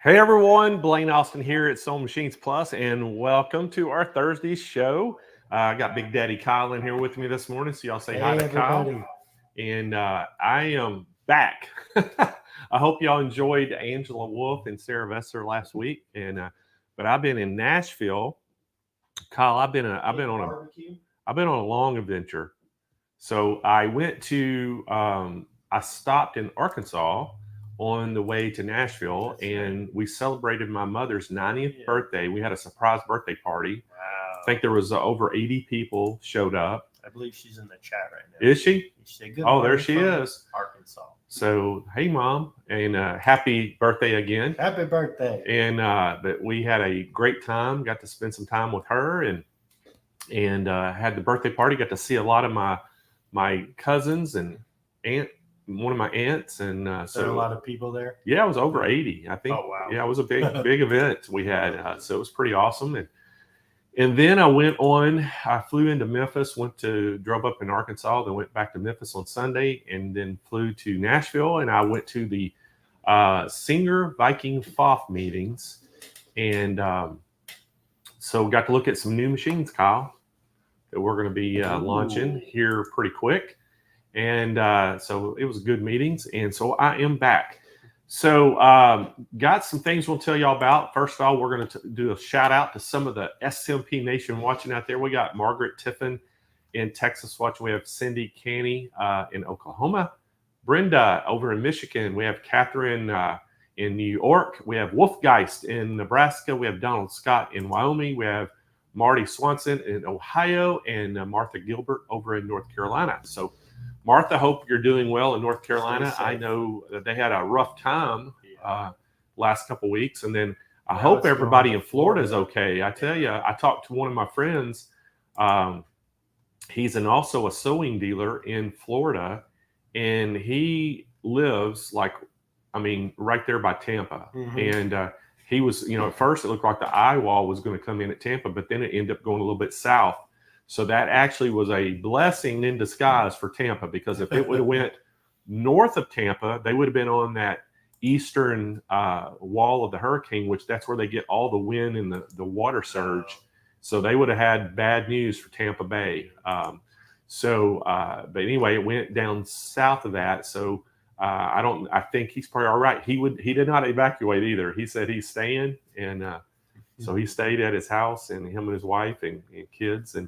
Hey everyone, Blaine Austin here at Sewing Machines Plus, and welcome to our Thursday show. I got Big Daddy Kyle in here with me this morning, so y'all say hi to everybody. Kyle. And I am back. I hope y'all enjoyed Angela Wolf and Sarah Vesser last week. But I've been in Nashville. Kyle, I've been on a long adventure. So I went to I stopped in Arkansas on the way to Nashville, and we celebrated my mother's 90th birthday. We had a surprise birthday party. Wow. I think there was over 80 people showed up. I believe she's in the chat right now. Is she? Oh, there she is. Arkansas. So, hey, Mom, and happy birthday again. Happy birthday. And that we had a great time, got to spend some time with her and had the birthday party, got to see a lot of my cousins and one of my aunts, and so a lot of people there. Yeah, it was over 80, I think. Oh wow! Yeah, it was a big event we had, so it was pretty awesome. And then I flew into Memphis, drove up in Arkansas, then went back to Memphis on Sunday, and then flew to Nashville, and I went to the Singer Viking FOF meetings, and so got to look at some new machines, Kyle, that we're going to be launching here pretty quick. And so it was good meetings. And so I am back. So got some things we'll tell y'all about. First of all, we're going to do a shout out to some of the SMP Nation watching out there. We got Margaret Tiffin in Texas watching. We have Cindy Canny in Oklahoma. Brenda over in Michigan. We have Catherine in New York. We have Wolfgeist in Nebraska. We have Donald Scott in Wyoming. We have Marty Swanson in Ohio, and Martha Gilbert over in North Carolina. So Martha, hope you're doing well in North Carolina. I know that they had a rough time last couple of weeks, and then I hope everybody in Florida is okay. I tell you, I talked to one of my friends. He's also a sewing dealer in Florida, and he lives right there by Tampa. Mm-hmm. And he was, at first it looked like the eye wall was going to come in at Tampa, but then it ended up going a little bit south. So that actually was a blessing in disguise for Tampa, because if it would have went north of Tampa, they would have been on that eastern wall of the hurricane, which that's where they get all the wind and the water surge. So they would have had bad news for Tampa Bay. But anyway, it went down south of that. So I think he's probably all right. He did not evacuate either. He said he's staying, and so he stayed at his house, and him and his wife and kids. And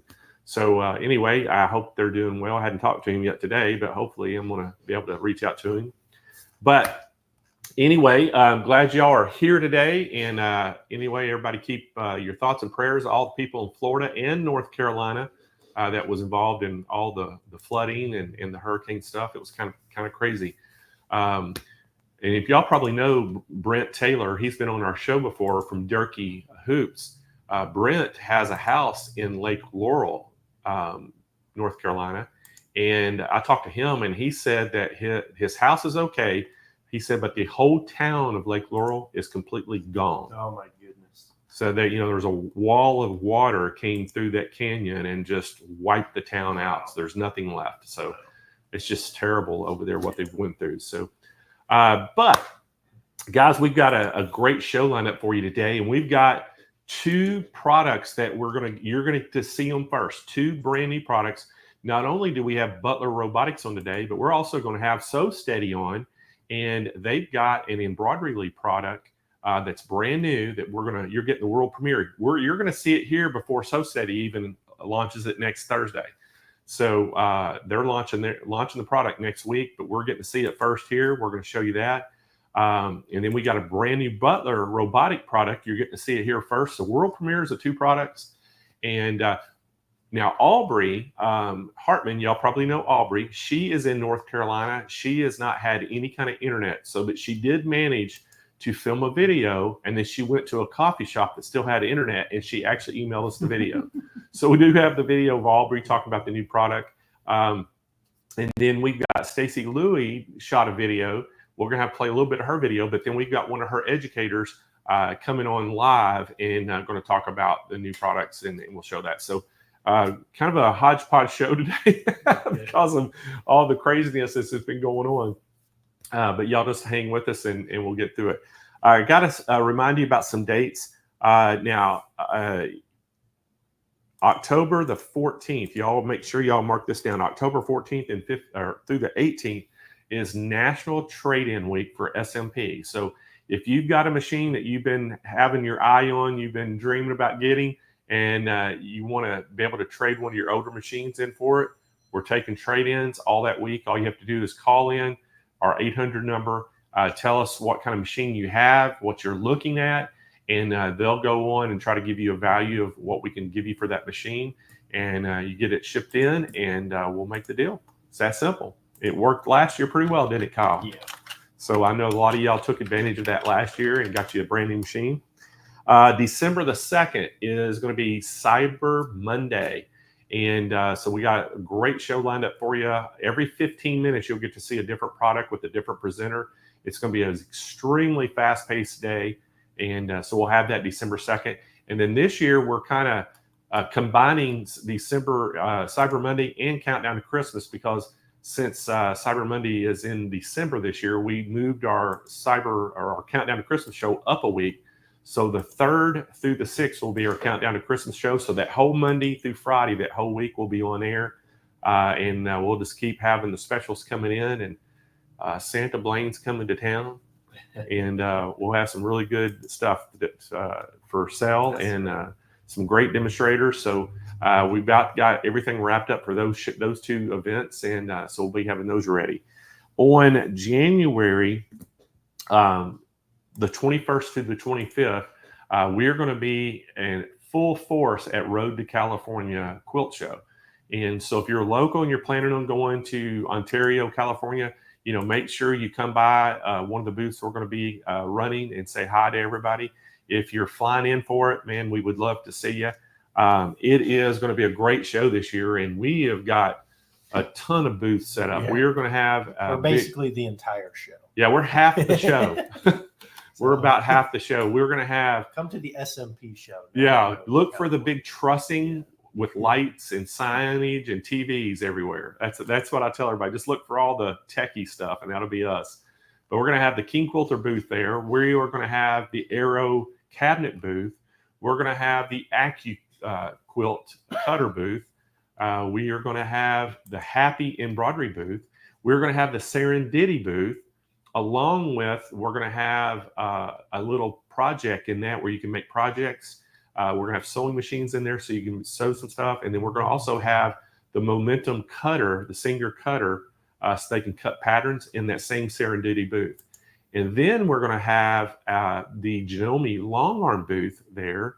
so anyway, I hope they're doing well. I hadn't talked to him yet today, but hopefully I'm going to be able to reach out to him. But anyway, I'm glad y'all are here today. And anyway, everybody keep your thoughts and prayers, all the people in Florida and North Carolina that was involved in all the flooding and the hurricane stuff. It was kind of crazy. And if y'all probably know Brent Taylor, he's been on our show before from Durkee Hoops. Brent has a house in Lake Laurel, North Carolina. And I talked to him, and he said that his house is okay. He said, but the whole town of Lake Laurel is completely gone. Oh my goodness. So that, there's a wall of water came through that canyon and just wiped the town out. So there's nothing left. So it's just terrible over there what they've went through. So, but guys, we've got a great show lined up for you today, and we've got two products that you're going to see them first. Two brand new products. Not only do we have Butler Robotics on today, but we're also going to have Sew Steady on, and they've got an embroidery product that's brand new that you're getting the world premiere. You're going to see it here before Sew Steady even launches it next Thursday. So they're launching the product next week, but we're getting to see it first here. We're going to show you that. And then we got a brand new Butler robotic product. You're getting to see it here first. So world premieres of two products. And now Aubrey Hartman, y'all probably know Aubrey. She is in North Carolina. She has not had any kind of internet, so that she did manage to film a video, and then she went to a coffee shop that still had internet, and she actually emailed us the video. So we do have the video of Aubrey talking about the new product. And then we've got Stacy Louie shot a video. We're going to have to play a little bit of her video, but then we've got one of her educators coming on live and going to talk about the new products, and we'll show that. So kind of a hodgepodge show today because of all the craziness that's been going on. But y'all just hang with us and we'll get through it. I got to remind you about some dates. Now, October the 14th, y'all make sure y'all mark this down. October 14th and 5th, or through the 18th is National Trade-In Week for SMP. So if you've got a machine that you've been having your eye on, you've been dreaming about getting, and you want to be able to trade one of your older machines in for it, we're taking trade-ins all that week. All you have to do is call in our 800 number, tell us what kind of machine you have, what you're looking at, and they'll go on and try to give you a value of what we can give you for that machine. And you get it shipped in, and we'll make the deal. It's that simple. It worked last year pretty well, didn't it, Kyle? Yeah. So I know a lot of y'all took advantage of that last year and got you a brand new machine. December the 2nd is going to be Cyber Monday. And so we got a great show lined up for you. Every 15 minutes, you'll get to see a different product with a different presenter. It's going to be an extremely fast-paced day. And so we'll have that December 2nd. And then this year, we're kind of combining December, Cyber Monday and Countdown to Christmas, because since Cyber Monday is in December this year, we moved our Countdown to Christmas show up a week. So the 3rd through the 6th will be our Countdown to Christmas show. So that whole Monday through Friday, that whole week will be on air. And we'll just keep having the specials coming in. And Santa Blaine's coming to town. And we'll have some really good stuff for sale, and some great demonstrators. So we've got everything wrapped up for those two events. And so we'll be having those ready. On January the 21st to the 25th, we're going to be in full force at Road to California Quilt Show. And so if you're local and you're planning on going to Ontario, California, make sure you come by one of the booths we're going to be running and say hi to everybody. If you're flying in for it, man, we would love to see you. It is going to be a great show this year, and we have got a ton of booths set up. Yeah. We are going to have we're basically the entire show. Yeah, we're half the show. We're about half the show. We're going to have come to the SMP show. Look for the big trussing with lights and signage and TVs everywhere. That's what I tell everybody. Just look for all the techie stuff, and that'll be us. But we're going to have the King Quilter booth there. We are going to have the Aero cabinet booth. We're going to have the Quilt cutter booth. We are going to have the Happy embroidery booth. We're going to have the Serendipity booth, along with we're going to have a little project in that where you can make projects. We're going to have sewing machines in there so you can sew some stuff. And then we're going to also have the Momentum cutter, the Singer cutter, so they can cut patterns in that same Serendipity booth. And then we're going to have the Janome long arm booth there.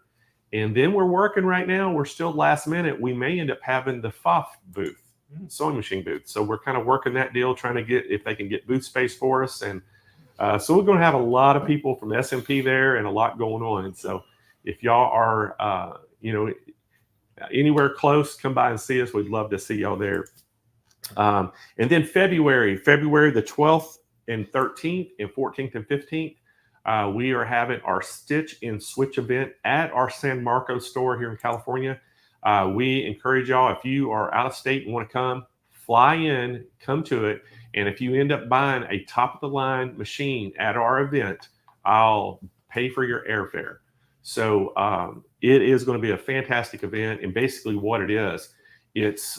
And then we're working right now. We're still last minute. We may end up having the FOF booth, sewing machine booth. So we're kind of working that deal, trying to get if they can get booth space for us. And so we're going to have a lot of people from SMP there and a lot going on. And so if y'all are, anywhere close, come by and see us. We'd love to see y'all there. And then February the 12th and 13th and 14th and 15th, we are having our Stitch and Switch event at our San Marcos store here in California. We encourage y'all, if you are out of state and want to come, fly in, come to it. And if you end up buying a top of the line machine at our event, I'll pay for your airfare. So it is going to be a fantastic event. And basically what it is,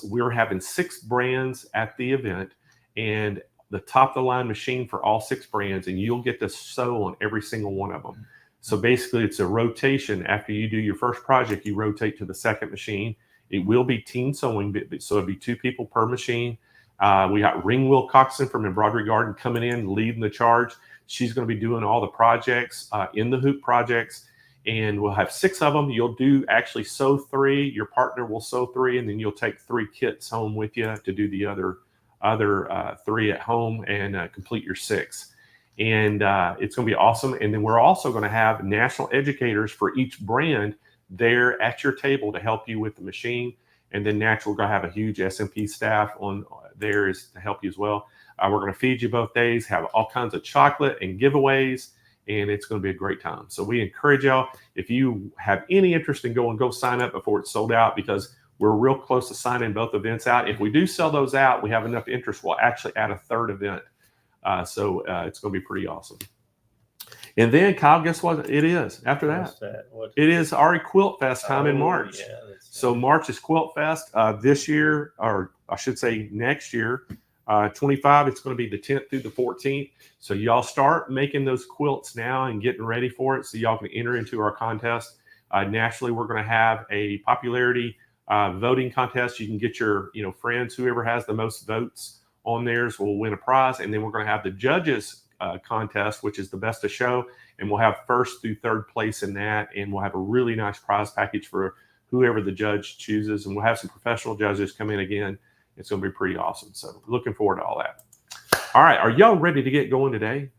we're having 6 brands at the event, and the top of the line machine for all 6 brands, and you'll get to sew on every single one of them. So basically it's a rotation. After you do your first project, you rotate to the second machine. It will be team sewing, so it'll be 2 people per machine. We got Ring Wilcoxon from Embroidery Garden coming in, leading the charge. She's going to be doing all the projects, in the hoop projects, and we'll have 6 of them. You'll actually sew 3. Your partner will sew 3, and then you'll take 3 kits home with you to do the other 3 at home and complete your 6. And it's going to be awesome. And then we're also going to have national educators for each brand there at your table to help you with the machine. And then naturally, we're going to have a huge SMP staff on there to help you as well. We're going to feed you both days, have all kinds of chocolate and giveaways, and it's going to be a great time. So we encourage y'all, if you have any interest in go sign up before it's sold out, because we're real close to signing both events out. If we do sell those out, we have enough interest, we'll actually add a 3rd event. So it's going to be pretty awesome. And then Kyle, guess what it is after that? It is our Quilt Fest time in March. Yeah, so March is Quilt Fest. This year, or I should say next year, 25, it's going to be the 10th through the 14th. So y'all start making those quilts now and getting ready for it so y'all can enter into our contest. Naturally, we're going to have a popularity voting contest. You can get your friends, whoever has the most votes on theirs will win a prize. And then we're going to have the judges contest, which is the best of show. And we'll have first through third place in that. And we'll have a really nice prize package for whoever the judge chooses. And we'll have some professional judges come in again. It's going to be pretty awesome. So looking forward to all that. All right. Are y'all ready to get going today?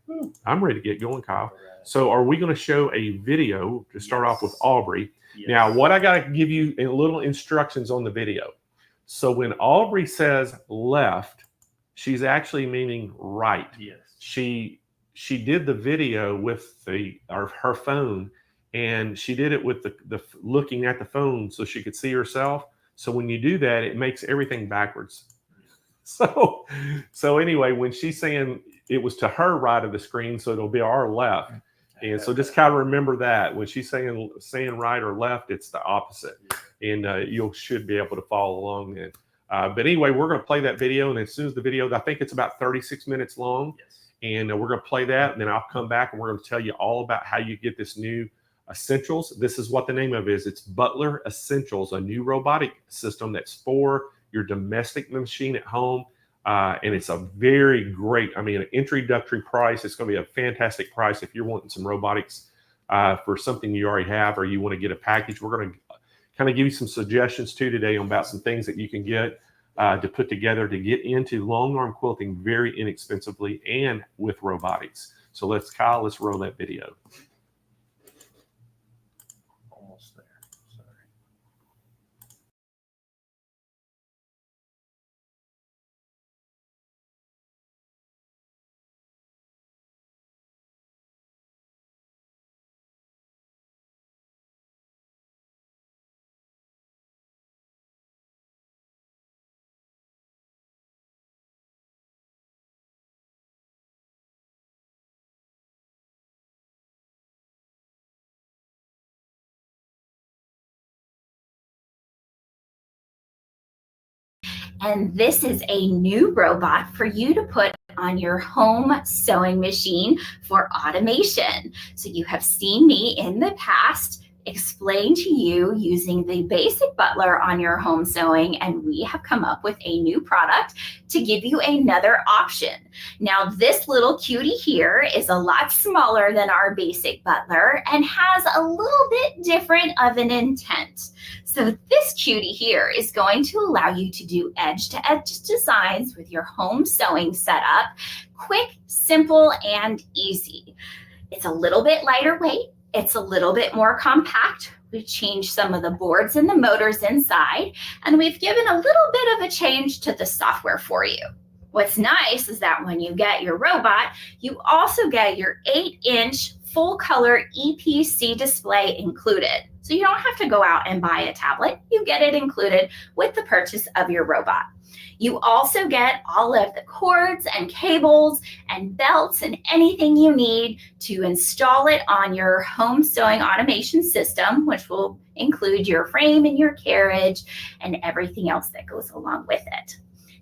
I'm ready to get going, Kyle. Right. So are we going to show a video to start off with Aubrey? Yes. Now, what I got to give you a little instructions on the video. So when Aubrey says left, she's actually meaning right. Yes. She did the video with her phone, and she did it with the looking at the phone so she could see herself. So when you do that, it makes everything backwards. So anyway, when she's saying it was to her right of the screen, so it'll be our left. And so just kind of remember that when she's saying right or left, it's the opposite. And you should be able to follow along then. But anyway, we're going to play that video. And as soon as the video, I think it's about 36 minutes long. Yes. And we're going to play that. And then I'll come back and we're going to tell you all about how you get this new Essentials. This is what the name of it is. It's Butler Essentials, a new robotic system that's for your domestic machine at home. And it's a very great, an introductory price. It's going to be a fantastic price if you're wanting some robotics for something you already have or you want to get a package. We're going to kind of give you some suggestions too today about some things that you can get to put together to get into long arm quilting very inexpensively and with robotics. So Kyle, let's roll that video. Almost there. Sorry. And this is a new robot for you to put on your home sewing machine for automation. So you have seen me in the past explain to you using the basic Butler on your home sewing, and we have come up with a new product to give you another option. Now, this little cutie here is a lot smaller than our basic Butler and has a little bit different of an intent. So this cutie here is going to allow you to do edge-to-edge designs with your home sewing setup, quick, simple, and easy. It's a little bit lighter weight. It's a little bit more compact. We've changed some of the boards and the motors inside, and we've given a little bit of a change to the software for you. What's nice is that when you get your robot, you also get your 8-inch full color EPC display included. So you don't have to go out and buy a tablet. You get it included with the purchase of your robot. You also get all of the cords and cables and belts and anything you need to install it on your home sewing automation system, which will include your frame and your carriage and everything else that goes along with it.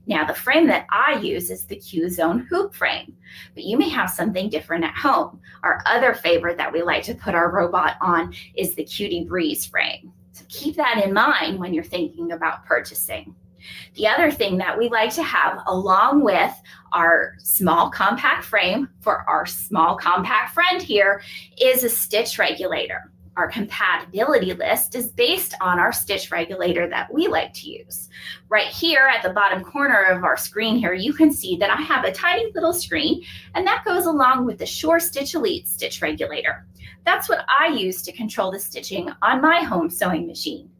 Now, the frame that I use is the Q-Zone hoop frame, but you may have something different at home. Our other favorite that we like to put our robot on is the Cutie Breeze frame. So keep that in mind when you're thinking about purchasing. The other thing that we like to have along with our small compact frame for our small compact friend here is a stitch regulator. Our compatibility list is based on our stitch regulator that we like to use. Right here at the bottom corner of our screen here, you can see that I have a tiny little screen, and that goes along with the Sure Stitch Elite stitch regulator. That's what I use to control the stitching on my home sewing machine.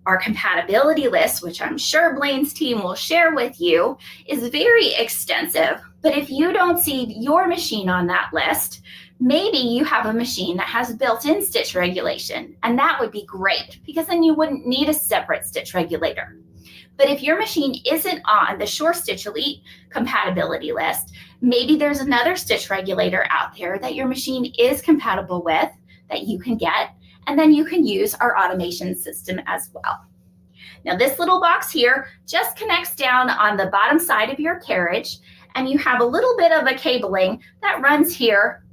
Our compatibility list, which I'm sure Blaine's team will share with you, is very extensive, but if you don't see your machine on that list, maybe you have a machine that has built-in stitch regulation, and that would be great because then you wouldn't need a separate stitch regulator. But if your machine isn't on the Sure Stitch Elite compatibility list, maybe there's another stitch regulator out there that your machine is compatible with that you can get, and then you can use our automation system as well. Now this little box here just connects down on the bottom side of your carriage, and you have a little bit of a cabling that runs here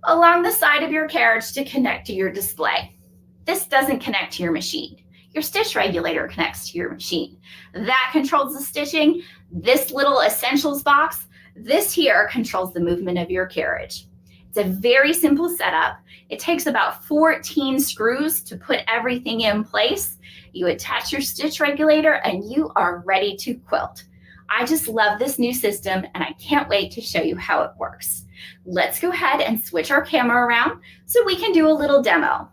along the side of your carriage to connect to your display. This doesn't connect to your machine. Your stitch regulator connects to your machine. That controls the stitching. This little essentials box, this here controls the movement of your carriage. It's a very simple setup. It takes about 14 screws to put everything in place. You attach your stitch regulator and you are ready to quilt. I just love this new system and I can't wait to show you how it works. Let's go ahead and switch our camera around so we can do a little demo.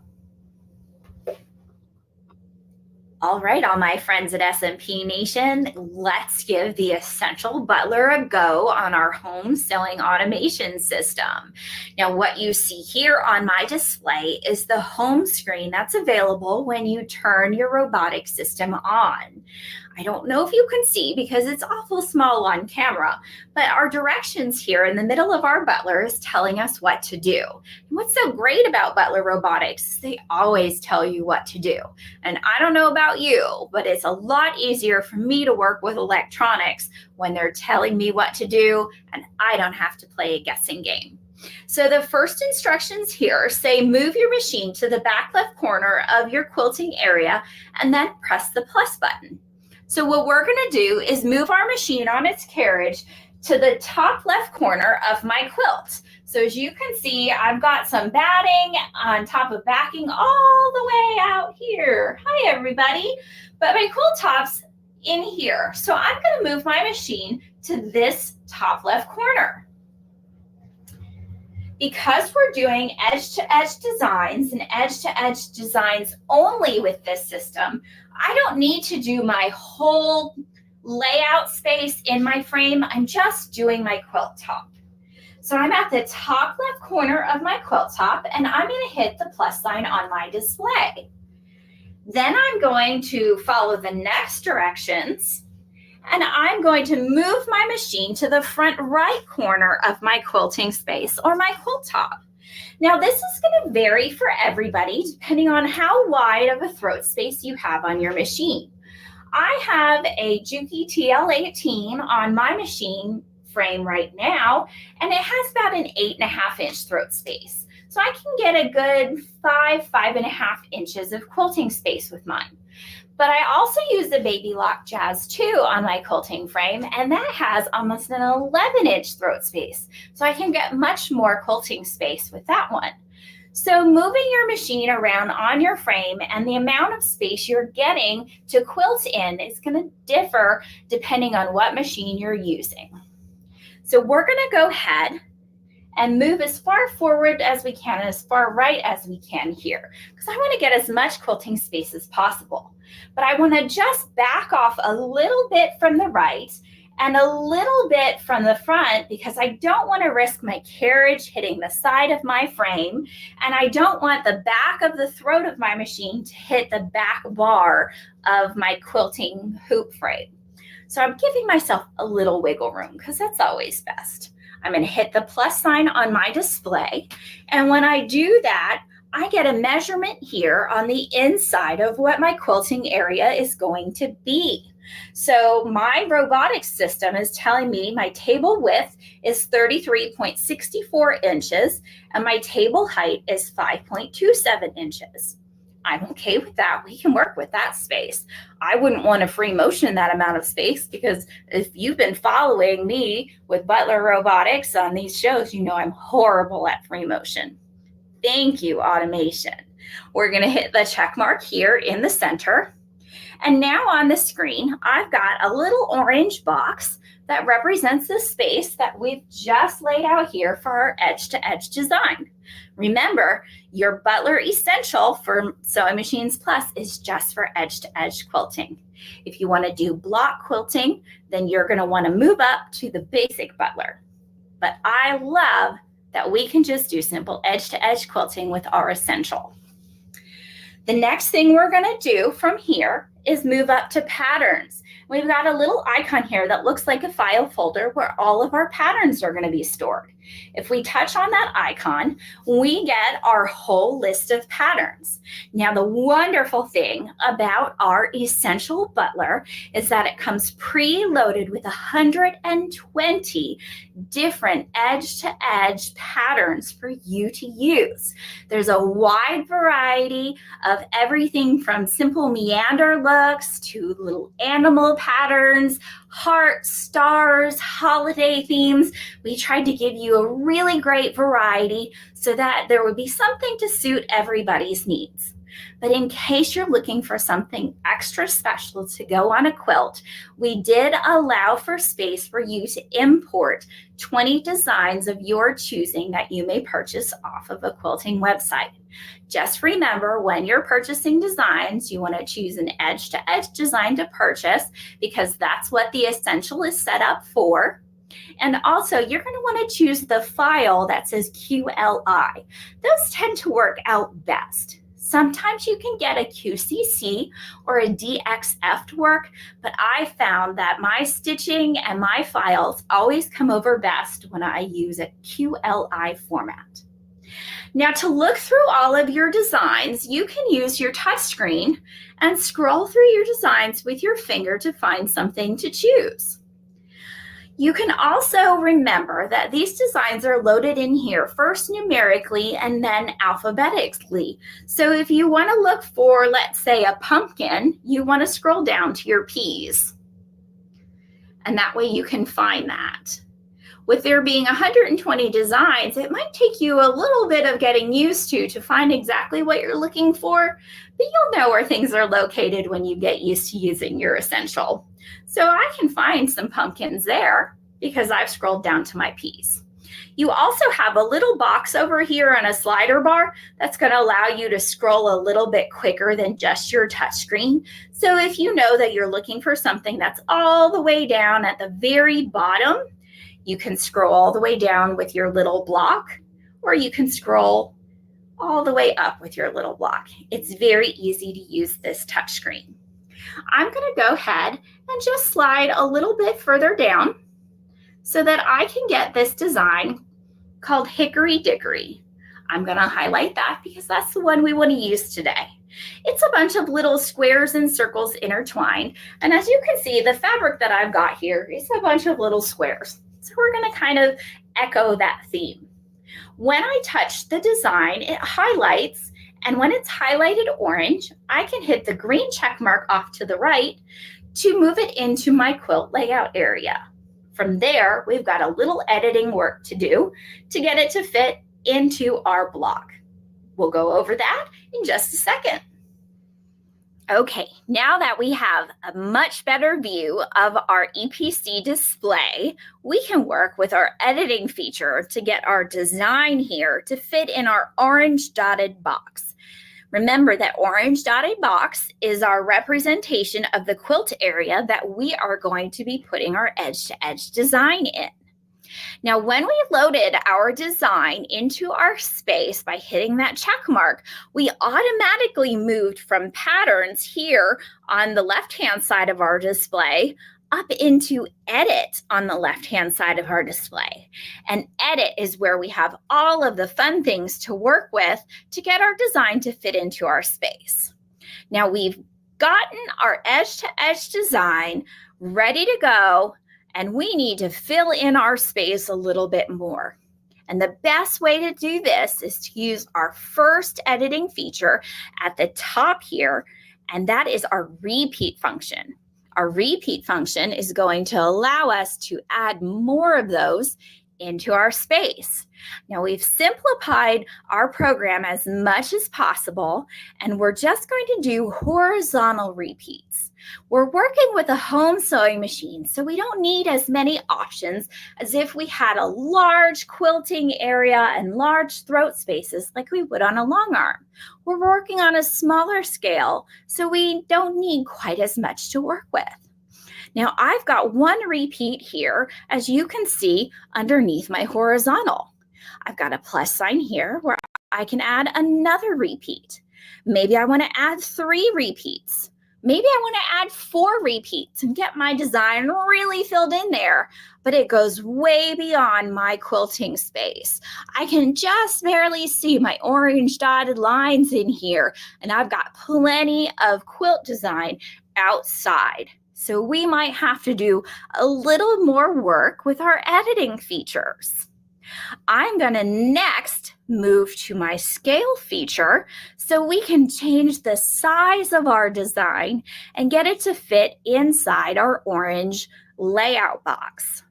All right, all my friends at SMP Nation, let's give the Essential Butler a go on our home sewing automation system. Now, what you see here on my display is the home screen that's available when you turn your robotic system on. I don't know if you can see because it's awful small on camera, but our directions here in the middle of our Butler is telling us what to do. And what's so great about Butler Robotics is they always tell you what to do. And I don't know about you, but it's a lot easier for me to work with electronics when they're telling me what to do and I don't have to play a guessing game. So the first instructions here say move your machine to the back left corner of your quilting area and then press the plus button. So what we're going to do is move our machine on its carriage to the top left corner of my quilt. So as you can see, I've got some batting on top of backing all the way out here. Hi, everybody. But my quilt top's in here. So I'm going to move my machine to this top left corner. Because we're doing edge-to-edge designs and edge-to-edge designs only with this system, I don't need to do my whole layout space in my frame. I'm just doing my quilt top. So I'm at the top left corner of my quilt top and I'm going to hit the plus sign on my display. Then I'm going to follow the next directions and I'm going to move my machine to the front right corner of my quilting space or my quilt top. Now this is going to vary for everybody depending on how wide of a throat space you have on your machine. I have a Juki TL18 on my machine frame right now, and it has about an 8.5 inch throat space. So I can get a good 5.5 inches of quilting space with mine. But I also use the Baby Lock Jazz 2 on my quilting frame, and that has almost an 11 inch throat space. So I can get much more quilting space with that one. So moving your machine around on your frame and the amount of space you're getting to quilt in is going to differ depending on what machine you're using. So we're going to go ahead and move as far forward as we can and as far right as we can here, because I want to get as much quilting space as possible. But I want to just back off a little bit from the right and a little bit from the front because I don't want to risk my carriage hitting the side of my frame, and I don't want the back of the throat of my machine to hit the back bar of my quilting hoop frame. So I'm giving myself a little wiggle room because that's always best. I'm going to hit the plus sign on my display, and when I do that, I get a measurement here on the inside of what my quilting area is going to be. So my robotics system is telling me my table width is 33.64 inches and my table height is 5.27 inches. I'm okay with that. We can work with that space. I wouldn't want to free motion that amount of space because if you've been following me with Butler Robotics on these shows, you know I'm horrible at free motion. Thank you, automation. We're going to hit the check mark here in the center. And now on the screen, I've got a little orange box that represents the space that we've just laid out here for our edge-to-edge design. Remember, your Butler Essential for Sewing Machines Plus is just for edge-to-edge quilting. If you want to do block quilting, then you're going to want to move up to the basic Butler. But I love that we can just do simple edge-to-edge quilting with our Essential. The next thing we're going to do from here is move up to patterns. We've got a little icon here that looks like a file folder where all of our patterns are going to be stored. If we touch on that icon, we get our whole list of patterns. Now, the wonderful thing about our Essential Butler is that it comes preloaded with 120 different edge-to-edge patterns for you to use. There's a wide variety of everything from simple meander looks to little animal patterns, hearts, stars, holiday themes. We tried to give you a really great variety so that there would be something to suit everybody's needs. But in case you're looking for something extra special to go on a quilt, we did allow for space for you to import 20 designs of your choosing that you may purchase off of a quilting website. Just remember, when you're purchasing designs, you want to choose an edge-to-edge design to purchase because that's what the Essential is set up for. And also, you're going to want to choose the file that says QLI. Those tend to work out best. Sometimes you can get a QCC or a DXF to work, but I found that my stitching and my files always come over best when I use a QLI format. Now, to look through all of your designs, you can use your touchscreen and scroll through your designs with your finger to find something to choose. You can also remember that these designs are loaded in here first numerically and then alphabetically. So if you want to look for, let's say, a pumpkin, you want to scroll down to your peas. And that way you can find that. With there being 120 designs, it might take you a little bit of getting used to find exactly what you're looking for, but you'll know where things are located when you get used to using your Essential. So I can find some pumpkins there because I've scrolled down to my peas. You also have a little box over here and a slider bar that's going to allow you to scroll a little bit quicker than just your touchscreen. So if you know that you're looking for something that's all the way down at the very bottom, you can scroll all the way down with your little block, or you can scroll all the way up with your little block. It's very easy to use this touchscreen. I'm going to go ahead and just slide a little bit further down so that I can get this design called Hickory Dickory. I'm going to highlight that because that's the one we want to use today. It's a bunch of little squares and circles intertwined. And as you can see, the fabric that I've got here is a bunch of little squares. So we're going to kind of echo that theme. When I touch the design, it highlights, and when it's highlighted orange, I can hit the green check mark off to the right to move it into my quilt layout area. From there, we've got a little editing work to do to get it to fit into our block. We'll go over that in just a second. Okay, now that we have a much better view of our EPC display, we can work with our editing feature to get our design here to fit in our orange dotted box. Remember that orange dotted box is our representation of the quilt area that we are going to be putting our edge-to-edge design in. Now, when we loaded our design into our space by hitting that check mark, we automatically moved from patterns here on the left-hand side of our display up into edit on the left-hand side of our display. And edit is where we have all of the fun things to work with to get our design to fit into our space. Now, we've gotten our edge-to-edge design ready to go, and we need to fill in our space a little bit more. And the best way to do this is to use our first editing feature at the top here, and that is our repeat function. Our repeat function is going to allow us to add more of those into our space. Now, we've simplified our program as much as possible, and we're just going to do horizontal repeats. We're working with a home sewing machine, so we don't need as many options as if we had a large quilting area and large throat spaces like we would on a long arm. We're working on a smaller scale, so we don't need quite as much to work with. Now, I've got one repeat here, as you can see underneath my horizontal. I've got a plus sign here where I can add another repeat. Maybe I want to add 3 repeats. Maybe I want to add 4 repeats and get my design really filled in there, but it goes way beyond my quilting space. I can just barely see my orange dotted lines in here, and I've got plenty of quilt design outside. So we might have to do a little more work with our editing features. I'm going to next move to my scale feature so we can change the size of our design and get it to fit inside our orange layout box.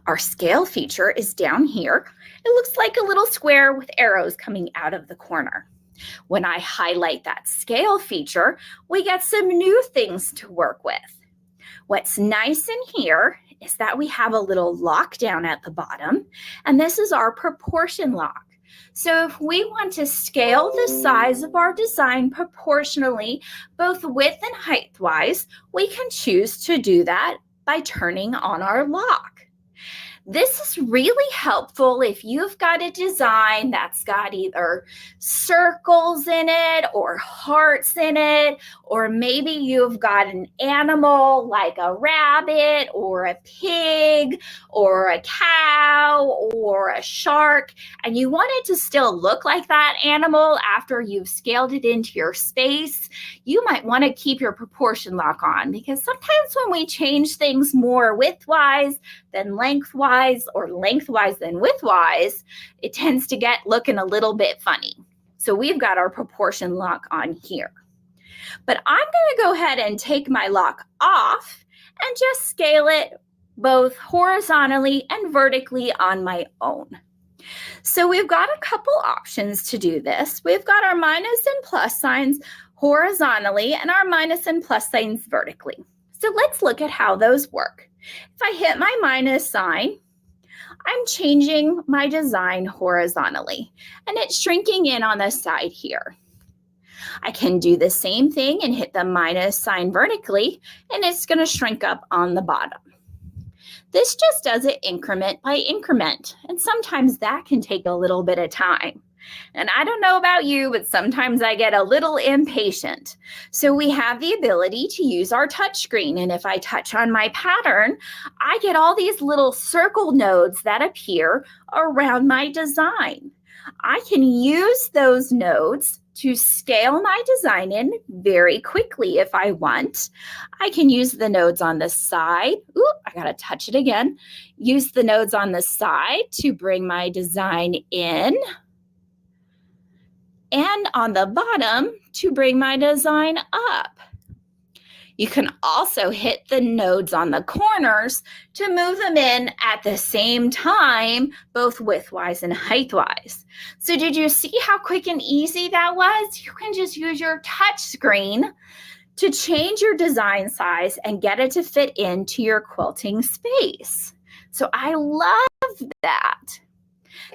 Our scale feature is down here. It looks like a little square with arrows coming out of the corner. When I highlight that scale feature, we get some new things to work with. What's nice in here is that we have a little lock down at the bottom, and this is our proportion lock. So if we want to scale the size of our design proportionally, both width and height-wise, we can choose to do that by turning on our lock. This is really helpful if you've got a design that's got either circles in it or hearts in it, or maybe you've got an animal like a rabbit or a pig or a cow or a shark, and you want it to still look like that animal after you've scaled it into your space. You might want to keep your proportion lock on, because sometimes when we change things more widthwise than lengthwise, or lengthwise than widthwise, it tends to get looking a little bit funny. So we've got our proportion lock on here. But I'm going to go ahead and take my lock off and just scale it both horizontally and vertically on my own. So we've got a couple options to do this. We've got our minus and plus signs horizontally and our minus and plus signs vertically. So let's look at how those work. If I hit my minus sign, I'm changing my design horizontally, and it's shrinking in on the side here. I can do the same thing and hit the minus sign vertically, and it's going to shrink up on the bottom. This just does it increment by increment, and sometimes that can take a little bit of time. And I don't know about you, but sometimes I get a little impatient. So we have the ability to use our touch screen. And if I touch on my pattern, I get all these little circle nodes that appear around my design. I can use those nodes to scale my design in very quickly if I want. I can use the nodes on the side. Ooh, I gotta touch it again. Use the nodes on the side to bring my design in, and on the bottom to bring my design up. You can also hit the nodes on the corners to move them in at the same time, both widthwise and heightwise. So did you see how quick and easy that was? You can just use your touch screen to change your design size and get it to fit into your quilting space. So I love that.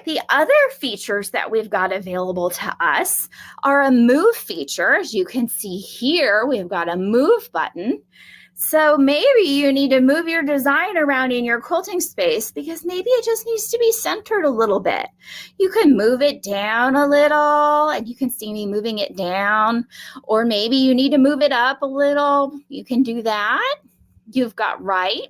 The other features that we've got available to us are a move feature. As you can see here, we've got a move button. So maybe you need to move your design around in your quilting space because maybe it just needs to be centered a little bit. You can move it down a little, and you can see me moving it down. Or maybe you need to move it up a little. You can do that. You've got right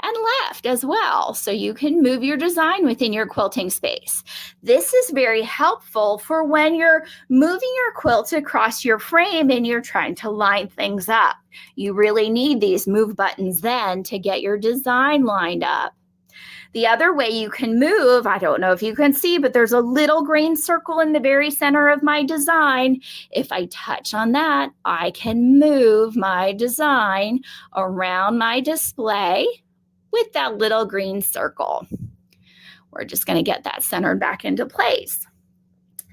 and left as well, so you can move your design within your quilting space. This is very helpful for when you're moving your quilt across your frame and you're trying to line things up. You really need these move buttons then to get your design lined up. The other way you can move, I don't know if you can see, but there's a little green circle in the very center of my design. If I touch on that, I can move my design around my display with that little green circle. We're just going to get that centered back into place.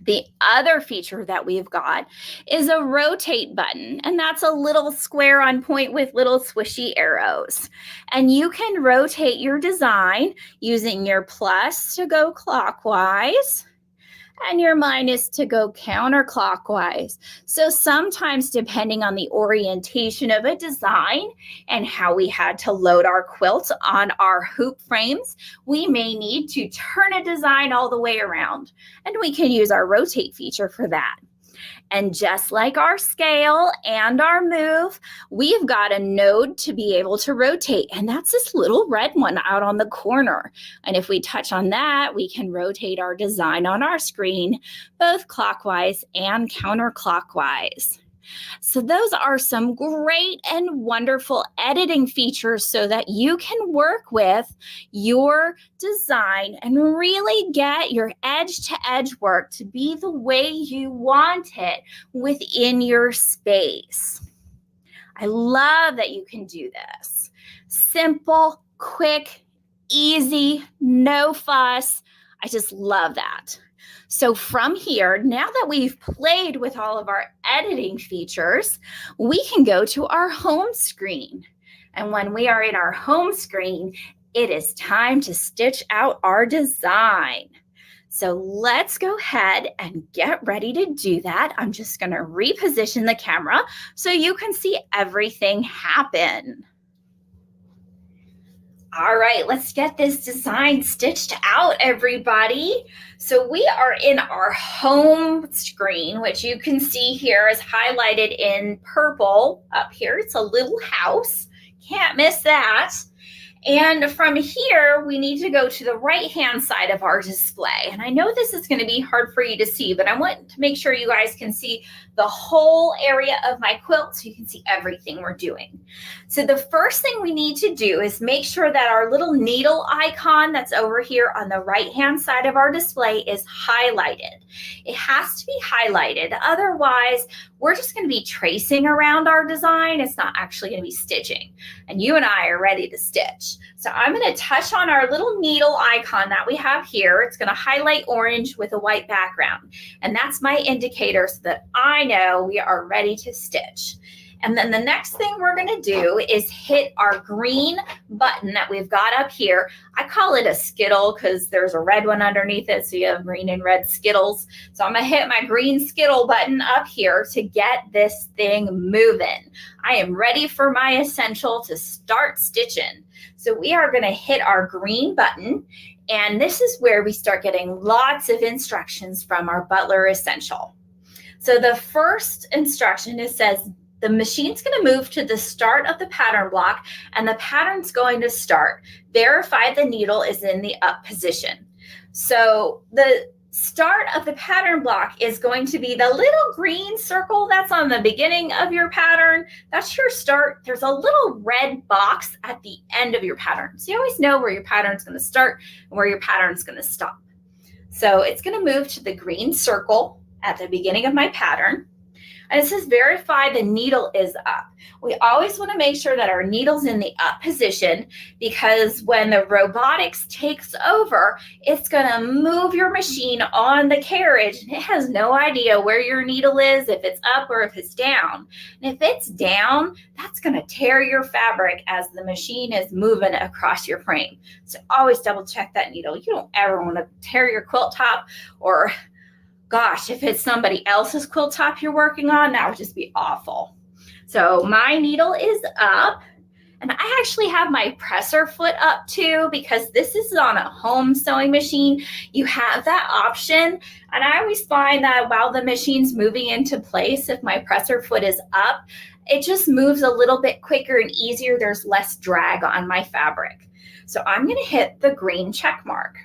The other feature that we've got is a rotate button, and that's a little square on point with little swishy arrows. And you can rotate your design using your plus to go clockwise and your minus to go counterclockwise. So sometimes, depending on the orientation of a design and how we had to load our quilt on our hoop frames, we may need to turn a design all the way around, and we can use our rotate feature for that. And just like our scale and our move, we've got a node to be able to rotate. And that's this little red one out on the corner. And if we touch on that, we can rotate our design on our screen, both clockwise and counterclockwise. So those are some great and wonderful editing features so that you can work with your design and really get your edge-to-edge work to be the way you want it within your space. I love that you can do this. Simple, quick, easy, no fuss. I just love that. So from here, now that we've played with all of our editing features, we can go to our home screen. And when we are in our home screen, it is time to stitch out our design. So let's go ahead and get ready to do that. I'm just going to reposition the camera so you can see everything happen. All right, let's get this design stitched out, everybody. So we are in our home screen, which you can see here is highlighted in purple up here. It's a little house. Can't miss that. And from here, we need to go to the right-hand side of our display. And I know this is going to be hard for you to see, but I want to make sure you guys can see the whole area of my quilt so you can see everything we're doing. So the first thing we need to do is make sure that our little needle icon that's over here on the right-hand side of our display is highlighted. It has to be highlighted. Otherwise, we're just going to be tracing around our design. It's not actually going to be stitching. And you and I are ready to stitch. So I'm going to touch on our little needle icon that we have here. It's going to highlight orange with a white background. And that's my indicator so that I know we are ready to stitch. And then the next thing we're going to do is hit our green button that we've got up here. I call it a skittle because there's a red one underneath it, so you have green and red skittles. So I'm going to hit my green skittle button up here to get this thing moving. I am ready for my essential to start stitching. So we are going to hit our green button, and this is where we start getting lots of instructions from our Butler Essential. So the first instruction, it says, the machine's going to move to the start of the pattern block, and the pattern's going to start. Verify the needle is in the up position. So the start of the pattern block is going to be the little green circle that's on the beginning of your pattern. That's your start. There's a little red box at the end of your pattern. So you always know where your pattern's going to start and where your pattern's going to stop. So it's going to move to the green circle at the beginning of my pattern. And it says verify the needle is up. We always want to make sure that our needle's in the up position, because when the robotics takes over, it's going to move your machine on the carriage, and it has no idea where your needle is, if it's up or if it's down. And if it's down, that's going to tear your fabric as the machine is moving across your frame. So always double check that needle. You don't ever want to tear your quilt top, or gosh, if it's somebody else's quilt top you're working on, that would just be awful. So my needle is up, and I actually have my presser foot up too, because this is on a home sewing machine. You have that option, and I always find that while the machine's moving into place, if my presser foot is up, it just moves a little bit quicker and easier. There's less drag on my fabric. So I'm going to hit the green check mark.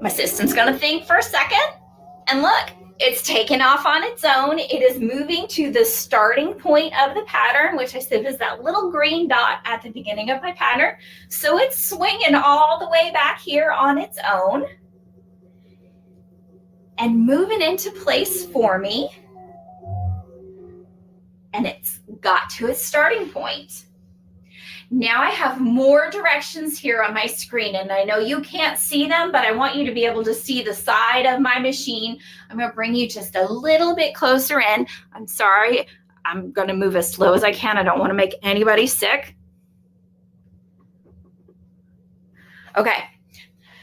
My assistant's going to think for a second, and look, it's taken off on its own. It is moving to the starting point of the pattern, which I said is that little green dot at the beginning of my pattern. So it's swinging all the way back here on its own and moving into place for me. And it's got to its starting point. Now I have more directions here on my screen, and I know you can't see them, but I want you to be able to see the side of my machine. I'm going to bring you just a little bit closer in. I'm sorry. I'm going to move as slow as I can. I don't want to make anybody sick. Okay.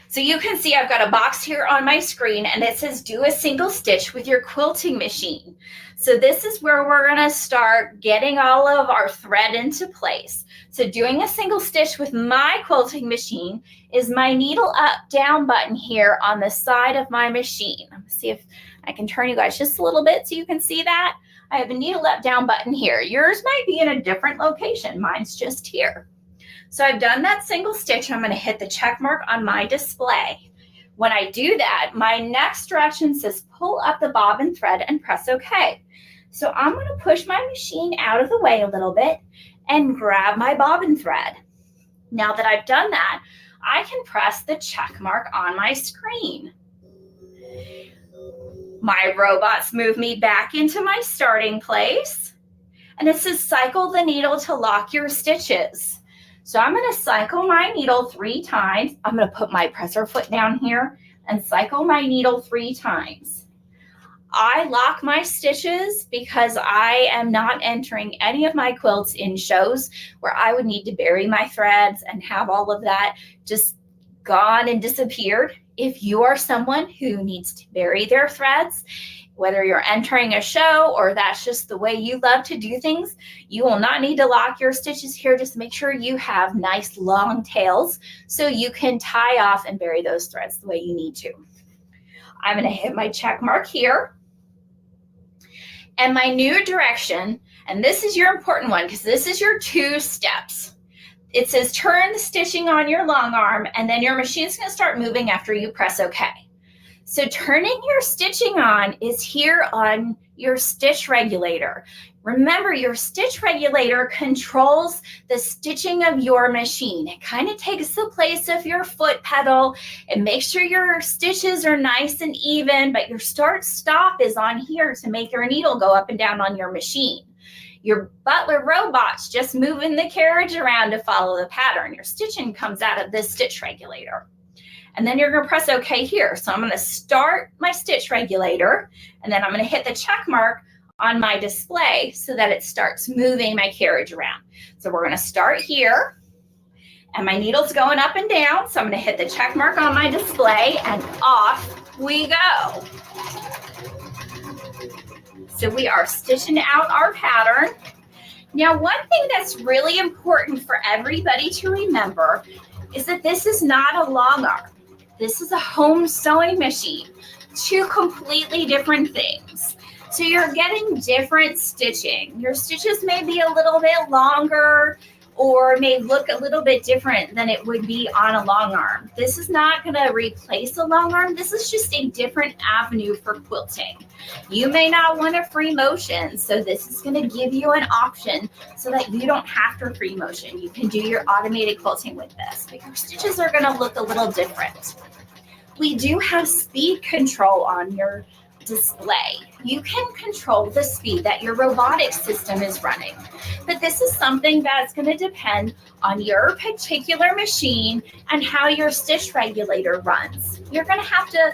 So you can see I've got a box here on my screen, and it says do a single stitch with your quilting machine. So this is where we're going to start getting all of our thread into place. So doing a single stitch with my quilting machine is my needle up down button here on the side of my machine. Let me see if I can turn you guys just a little bit so you can see that. I have a needle up down button here. Yours might be in a different location. Mine's just here. So I've done that single stitch. I'm going to hit the check mark on my display. When I do that, my next direction says pull up the bobbin thread and press OK. So I'm going to push my machine out of the way a little bit and grab my bobbin thread. Now that I've done that, I can press the check mark on my screen. My robots move me back into my starting place, and it says cycle the needle to lock your stitches. So I'm going to cycle my needle 3 times. I'm going to put my presser foot down here and cycle my needle 3 times. I lock my stitches because I am not entering any of my quilts in shows where I would need to bury my threads and have all of that just gone and disappeared. If you are someone who needs to bury their threads, whether you're entering a show or that's just the way you love to do things, you will not need to lock your stitches here. Just make sure you have nice long tails so you can tie off and bury those threads the way you need to. I'm going to hit my check mark here. And my new direction, and this is your important one because this is your 2 steps. It says turn the stitching on your long arm, and then your machine's going to start moving after you press OK. So turning your stitching on is here on your stitch regulator. Remember, your stitch regulator controls the stitching of your machine. It kind of takes the place of your foot pedal and makes sure your stitches are nice and even, but your start-stop is on here to make your needle go up and down on your machine. Your Butler robot's just moving the carriage around to follow the pattern. Your stitching comes out of this stitch regulator. And then you're going to press OK here. So I'm going to start my stitch regulator, and then I'm going to hit the check mark on my display so that it starts moving my carriage around. So we're going to start here, and my needle's going up and down. So I'm going to hit the check mark on my display, and off we go. So we are stitching out our pattern. Now, one thing that's really important for everybody to remember is that this is not a long arm. This is a home sewing machine. 2 completely different things. So you're getting different stitching. Your stitches may be a little bit longer or may look a little bit different than it would be on a long arm. This is not going to replace a long arm. This is just a different avenue for quilting. You may not want a free motion, so this is going to give you an option so that you don't have to free motion. You can do your automated quilting with this, but your stitches are going to look a little different. We do have speed control on your display. You can control the speed that your robotic system is running, but this is something that's going to depend on your particular machine and how your stitch regulator runs. You're going to have to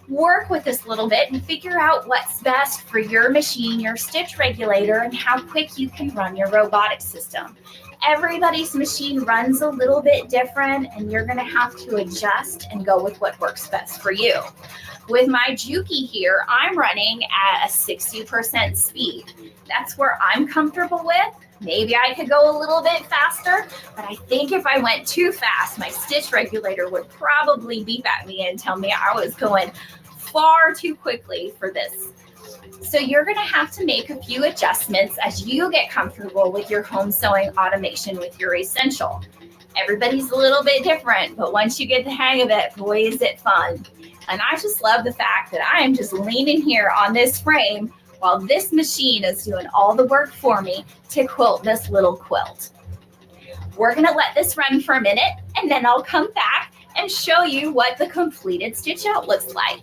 work with this a little bit and figure out what's best for your machine, your stitch regulator, and how quick you can run your robotic system. Everybody's machine runs a little bit different, and you're going to have to adjust and go with what works best for you. With my Juki here, I'm running at a 60% speed. That's where I'm comfortable with. Maybe I could go a little bit faster, but I think if I went too fast, my stitch regulator would probably beep at me and tell me I was going far too quickly for this. So you're going to have to make a few adjustments as you get comfortable with your home sewing automation with your Essential. Everybody's a little bit different, but once you get the hang of it, boy, is it fun. And I just love the fact that I am just leaning here on this frame while this machine is doing all the work for me to quilt this little quilt. We're going to let this run for a minute, and then I'll come back and show you what the completed stitch out looks like.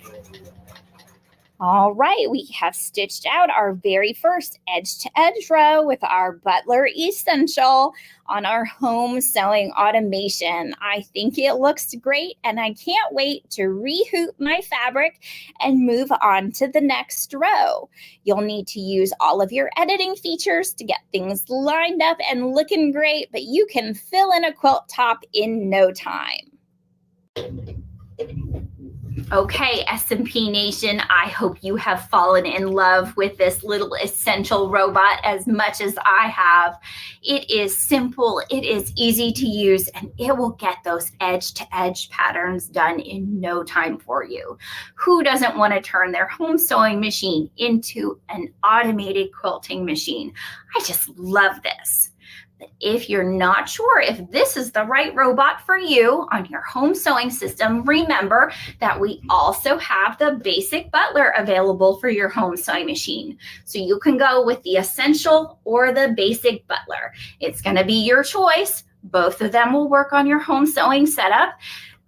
All right, we have stitched out our very first edge-to-edge row with our Butler Essential on our home sewing automation. I think it looks great, and I can't wait to rehoop my fabric and move on to the next row. You'll need to use all of your editing features to get things lined up and looking great, but you can fill in a quilt top in no time. Okay, S&P Nation, I hope you have fallen in love with this little essential robot as much as I have. It is simple, it is easy to use, and it will get those edge-to-edge patterns done in no time for you. Who doesn't want to turn their home sewing machine into an automated quilting machine? I just love this. If you're not sure if this is the right robot for you on your home sewing system, remember that we also have the basic Butler available for your home sewing machine. So you can go with the Essential or the basic Butler. It's going to be your choice. Both of them will work on your home sewing setup.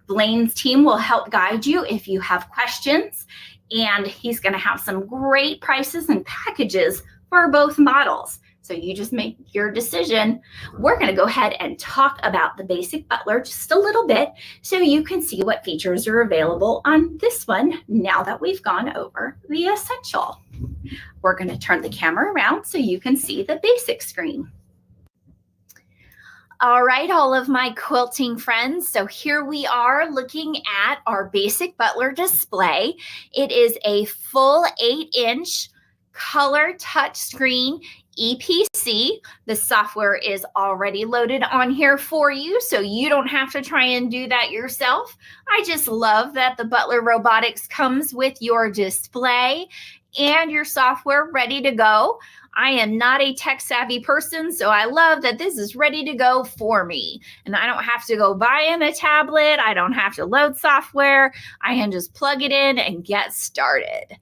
Blaine's team will help guide you if you have questions, and he's going to have some great prices and packages for both models. So you just make your decision. We're going to go ahead and talk about the basic Butler just a little bit so you can see what features are available on this one now that we've gone over the Essential. We're going to turn the camera around so you can see the basic screen. All right, all of my quilting friends. So here we are looking at our basic Butler display. It is a full 8-inch color touchscreen EPC. The software is already loaded on here for you, so you don't have to try and do that yourself. I just love that the Butler Robotics comes with your display and your software ready to go. I am not a tech savvy person, so I love that this is ready to go for me. And I don't have to go buy in a tablet. I don't have to load software. I can just plug it in and get started.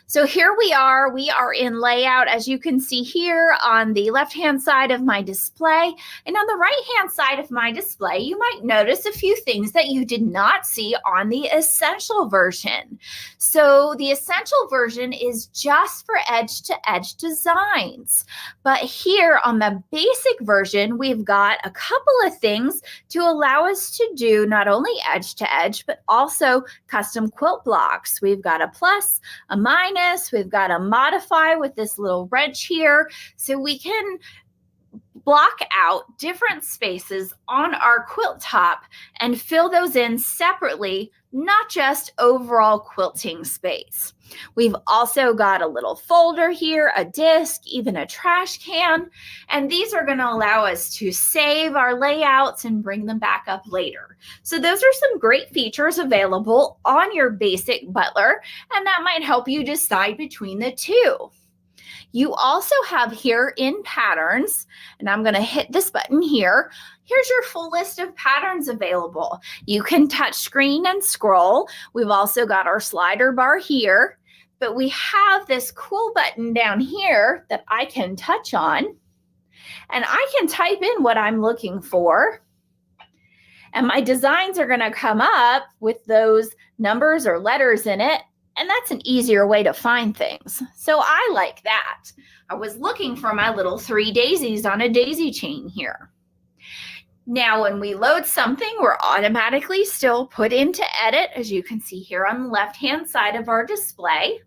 So here we are in layout, as you can see here on the left-hand side of my display. And on the right-hand side of my display, you might notice a few things that you did not see on the Essential version. So the Essential version is just for edge-to-edge designs. But here on the basic version, we've got a couple of things to allow us to do not only edge-to-edge, but also custom quilt blocks. We've got a plus, a minus, we've got a modify with this little wrench here, so we can block out different spaces on our quilt top and fill those in separately, not just overall quilting space. We've also got a little folder here, a disc, even a trash can, and these are going to allow us to save our layouts and bring them back up later. So those are some great features available on your basic Butler, and that might help you decide between the two. You also have here in patterns, and I'm going to hit this button here. Here's your full list of patterns available. You can touch screen and scroll. We've also got our slider bar here, but we have this cool button down here that I can touch on, and I can type in what I'm looking for. And my designs are going to come up with those numbers or letters in it. And that's an easier way to find things. So I like that. I was looking for my little 3 daisies on a daisy chain here. Now, when we load something, we're automatically still put into edit, as you can see here on the left-hand side of our display.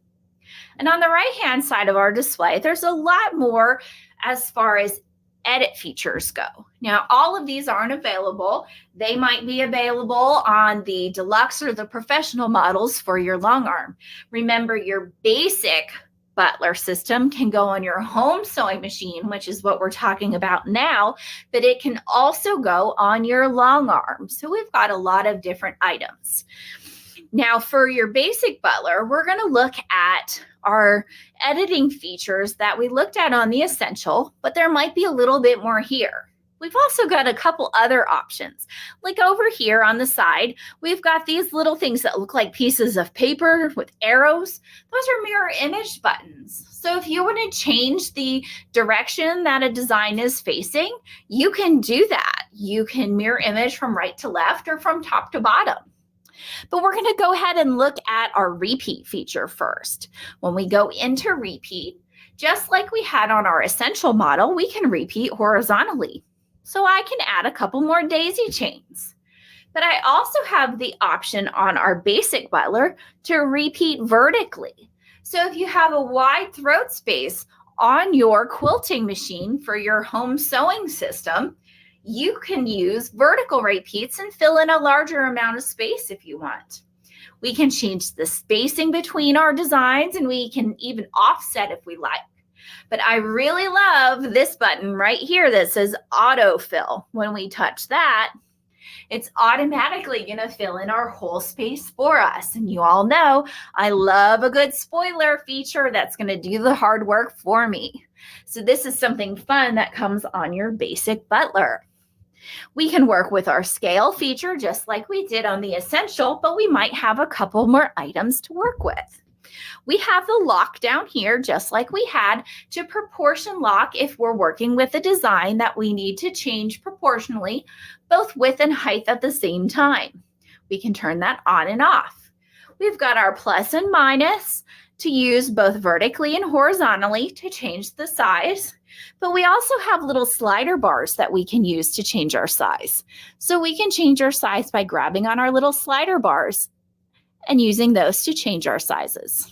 And on the right-hand side of our display, there's a lot more as far as edit features go. Now, all of these aren't available. They might be available on the deluxe or the professional models for your long arm. Remember, your basic Butler system can go on your home sewing machine, which is what we're talking about now, but it can also go on your long arm. So we've got a lot of different items. Now, for your basic Butler, we're going to look at our editing features that we looked at on the Essential, but there might be a little bit more here. We've also got a couple other options. Like over here on the side, we've got these little things that look like pieces of paper with arrows. Those are mirror image buttons. So if you want to change the direction that a design is facing, you can do that. You can mirror image from right to left or from top to bottom. But we're going to go ahead and look at our repeat feature first. When we go into repeat, just like we had on our Essential model, we can repeat horizontally. So I can add a couple more daisy chains. But I also have the option on our basic Butler to repeat vertically. So if you have a wide throat space on your quilting machine for your home sewing system, you can use vertical repeats and fill in a larger amount of space if you want. We can change the spacing between our designs, and we can even offset if we like. But I really love this button right here that says autofill. When we touch that, it's automatically going to fill in our whole space for us. And you all know I love a good spoiler feature that's going to do the hard work for me. So this is something fun that comes on your basic Butler. We can work with our scale feature just like we did on the Essential, but we might have a couple more items to work with. We have the lock down here, just like we had, to proportion lock if we're working with a design that we need to change proportionally, both width and height at the same time. We can turn that on and off. We've got our plus and minus to use both vertically and horizontally to change the size, but we also have little slider bars that we can use to change our size. So we can change our size by grabbing on our little slider bars and using those to change our sizes.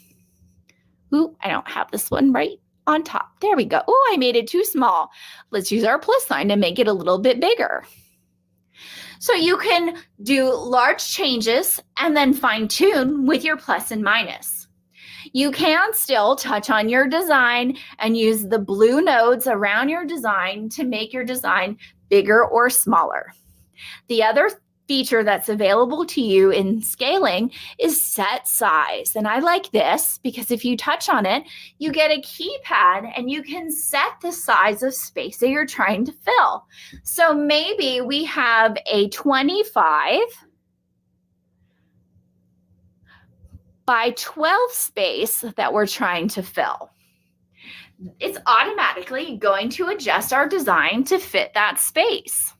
Ooh, I don't have this one right on top. There we go. Oh, I made it too small. Let's use our plus sign to make it a little bit bigger. So you can do large changes and then fine tune with your plus and minus. You can still touch on your design and use the blue nodes around your design to make your design bigger or smaller. The other feature that's available to you in scaling is set size. And I like this because if you touch on it, you get a keypad and you can set the size of space that you're trying to fill. So maybe we have a 25 by 12 space that we're trying to fill. It's automatically going to adjust our design to fit that space.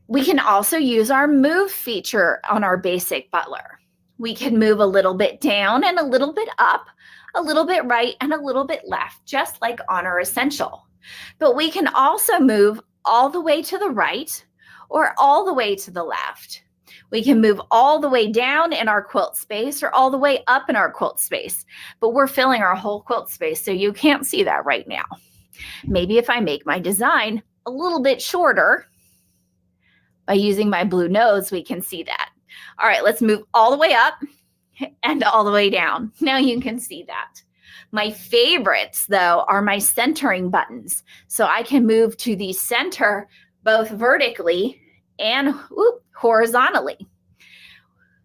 We can also use our move feature on our basic Butler. We can move a little bit down and a little bit up, a little bit right and a little bit left, just like on our Essential. But we can also move all the way to the right or all the way to the left. We can move all the way down in our quilt space or all the way up in our quilt space, but we're filling our whole quilt space, so you can't see that right now. Maybe if I make my design a little bit shorter, by using my blue nodes, we can see that. All right, let's move all the way up and all the way down. Now you can see that. My favorites, though, are my centering buttons. So I can move to the center both vertically and horizontally.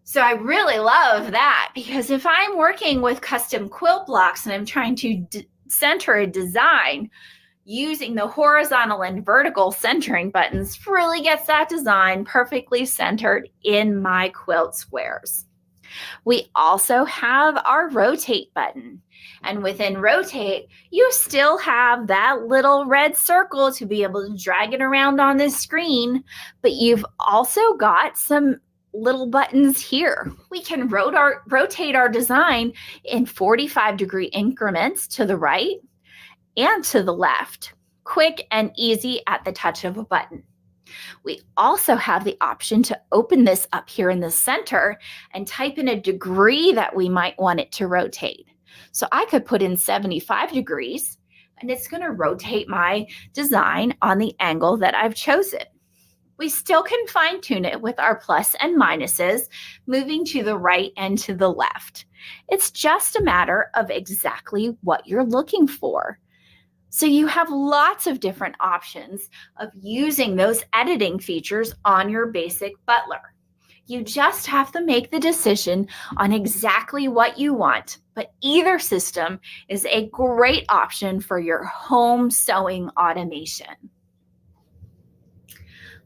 So I really love that because if I'm working with custom quilt blocks and I'm trying to center a design, using the horizontal and vertical centering buttons really gets that design perfectly centered in my quilt squares. We also have our rotate button. And within rotate, you still have that little red circle to be able to drag it around on the screen, but you've also got some little buttons here. We can rotate our design in 45-degree increments to the right and to the left, quick and easy at the touch of a button. We also have the option to open this up here in the center and type in a degree that we might want it to rotate. So I could put in 75 degrees and it's going to rotate my design on the angle that I've chosen. We still can fine tune it with our plus and minuses, moving to the right and to the left. It's just a matter of exactly what you're looking for. So you have lots of different options of using those editing features on your basic Butler. You just have to make the decision on exactly what you want, but either system is a great option for your home sewing automation.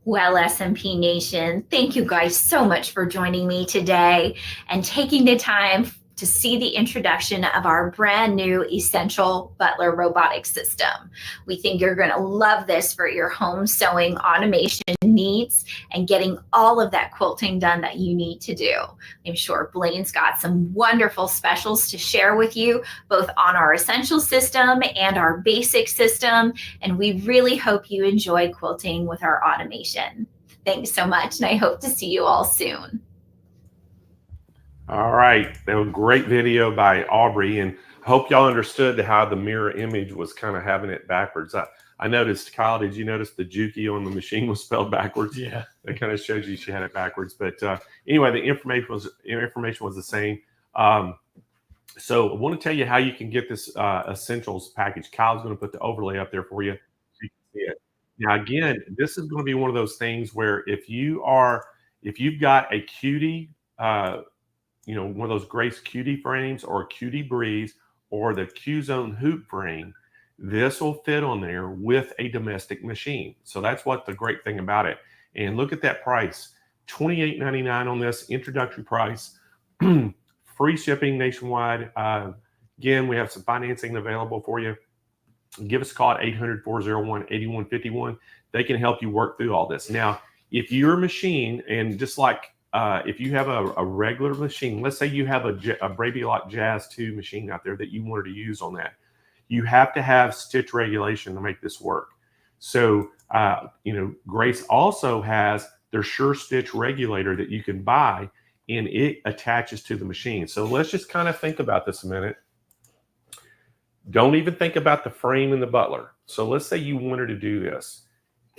Well, SMP Nation, thank you guys so much for joining me today and taking the time to see the introduction of our brand new Essential Butler Robotics System. We think you're going to love this for your home sewing automation needs and getting all of that quilting done that you need to do. I'm sure Blaine's got some wonderful specials to share with you, both on our Essential system and our basic system, and we really hope you enjoy quilting with our automation. Thanks so much, and I hope to see you all soon. All right, that was a great video by Aubrey, and hope y'all understood how the mirror image was kind of having it backwards. I noticed, Kyle, did you notice the Juki on the machine was spelled backwards? Yeah. That kind of shows you she had it backwards. But anyway, the information was the same. So I want to tell you how you can get this Essentials package. Kyle's going to put the overlay up there for you so you can see it. Now, again, this is going to be one of those things where if you've got a Cutie, one of those Grace Cutie frames or a Cutie Breeze or the Q-Zone hoop frame, this will fit on there with a domestic machine. So that's what the great thing about it. And look at that price, $28.99 on this introductory price, free shipping nationwide. Again, we have some financing available for you. Give us a call at 800-401-8151. They can help you work through all this. Now, if your machine, and just like if you have a regular machine, let's say you have a Bravilock Jazz 2 machine out there that you wanted to use on that, you have to have stitch regulation to make this work. So, Grace also has their Sure Stitch regulator that you can buy, and it attaches to the machine. So let's just kind of think about this a minute. Don't even think about the frame and the Butler. So let's say you wanted to do this.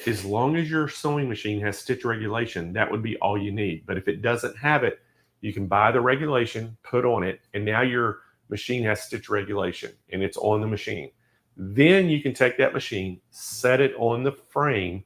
As long as your sewing machine has stitch regulation, that would be all you need. But if it doesn't have it, you can buy the regulation, put on it, and now your machine has stitch regulation and it's on the machine. Then you can take that machine, set it on the frame,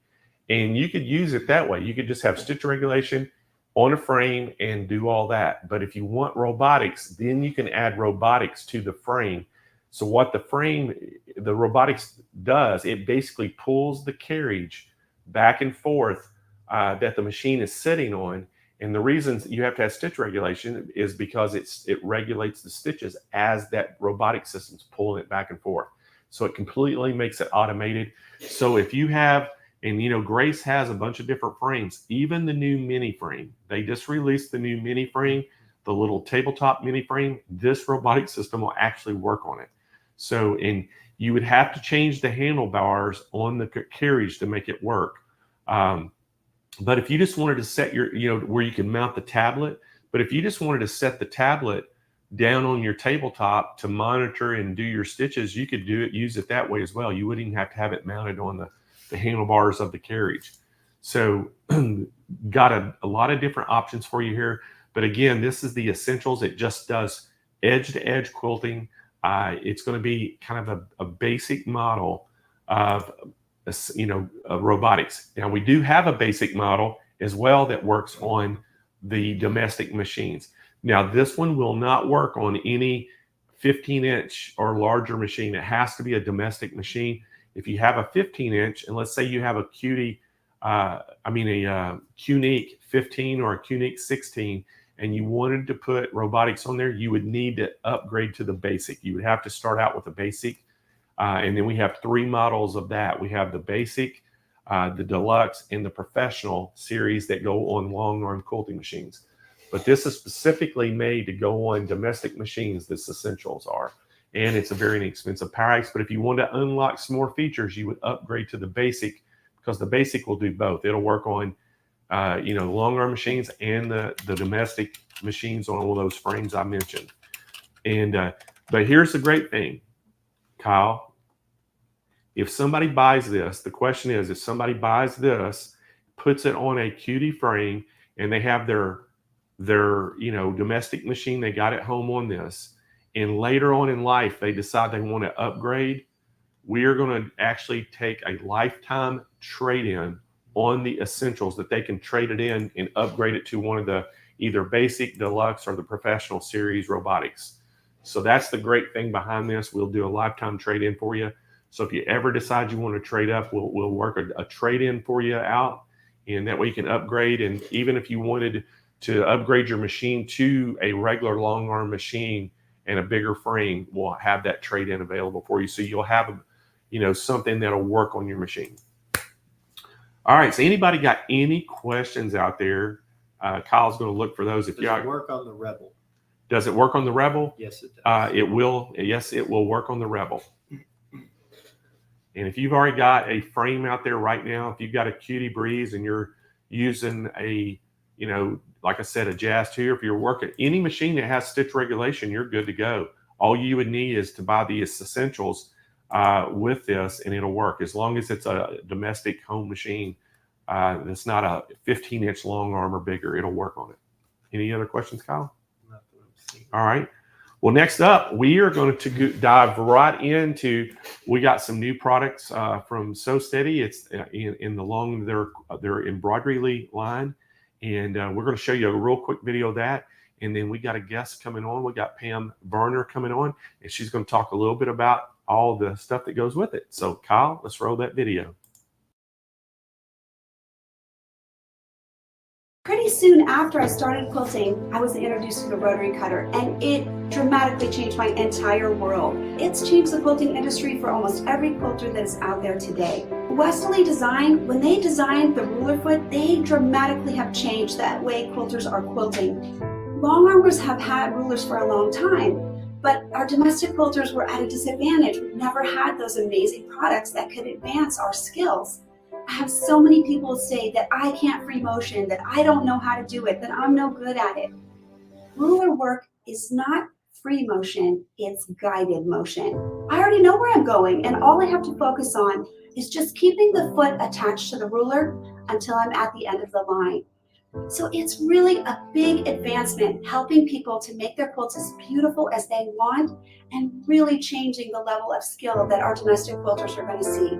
and you could use it that way. You could just have stitch regulation on a frame and do all that. But if you want robotics, then you can add robotics to the frame. So what the robotics does, it basically pulls the carriage back and forth that the machine is sitting on. And the reasons you have to have stitch regulation is because it regulates the stitches as that robotic system's pulling it back and forth. So it completely makes it automated. So if you have, and Grace has a bunch of different frames, even the new mini frame. They just released the new mini frame, the little tabletop mini frame. This robotic system will actually work on it. So, and you would have to change the handlebars on the carriage to make it work. But if you just wanted to set your, where you can mount the tablet, but if you just wanted to set the tablet down on your tabletop to monitor and do your stitches, you could use it that way as well. You wouldn't even have to have it mounted on the handlebars of the carriage. So got a lot of different options for you here. But again, this is the Essentials. It just does edge-to-edge quilting. It's going to be kind of a basic model of robotics. Now we do have a basic model as well that works on the domestic machines. Now this one will not work on any 15-inch or larger machine. It has to be a domestic machine. If you have a 15-inch, and let's say you have a Qneek 15 or a Qneek 16, and you wanted to put robotics on there, you would need to upgrade to the basic. You would have to start out with a basic. And then we have 3 models of that. We have the basic, the deluxe, and the professional series that go on long arm quilting machines. But this is specifically made to go on domestic machines. This Essentials are. And it's a very inexpensive price. But if you want to unlock some more features, you would upgrade to the basic, because the basic will do both. It'll work on long arm machines and the domestic machines on all of those frames I mentioned. And but here's the great thing, Kyle. If somebody buys this, the question is, if somebody buys this, puts it on a Cutie frame, and they have their domestic machine they got at home on this, and later on in life they decide they want to upgrade, we are going to actually take a lifetime trade-in on the Essentials, that they can trade it in and upgrade it to one of the either basic, deluxe, or the professional series robotics. So that's the great thing behind this. We'll do a lifetime trade-in for you. So if you ever decide you want to trade up, we'll work a trade-in for you out, and that way you can upgrade. And even if you wanted to upgrade your machine to a regular long arm machine and a bigger frame, we'll have that trade-in available for you. So you'll have something that'll work on your machine. All right, so anybody got any questions out there? Kyle's going to look for those. Does it work on the Rebel? Does it work on the Rebel? Yes, it does. It will. Yes, it will work on the Rebel. And if you've already got a frame out there right now, if you've got a Cutie Breeze and you're using a, like I said, a Jazz 2, if you're working any machine that has stitch regulation, you're good to go. All you would need is to buy the essentials with this, and it'll work as long as it's a domestic home machine. It's not a 15-inch long arm or bigger. It'll work on it. Any other questions, Kyle? All right. Well, next up, we are going to dive right into. We got some new products from So Steady. It's in the long their embroidery line, and we're going to show you a real quick video of that. And then we got a guest coming on. We got Pam Varner coming on, and she's going to talk a little bit about all the stuff that goes with it. So, Kyle, let's roll that video. Pretty soon after I started quilting, I was introduced to the rotary cutter, and it dramatically changed my entire world. It's changed the quilting industry for almost every quilter that is out there today. Westerly Design, when they designed the ruler foot, they dramatically have changed that way quilters are quilting. Long armers have had rulers for a long time, but our domestic quilters were at a disadvantage. We've never had those amazing products that could advance our skills. I have so many people say that I can't free motion, that I don't know how to do it, that I'm no good at it. Ruler work is not free motion, it's guided motion. I already know where I'm going, and all I have to focus on is just keeping the foot attached to the ruler until I'm at the end of the line. So it's really a big advancement, helping people to make their quilts as beautiful as they want, and really changing the level of skill that our domestic quilters are going to see.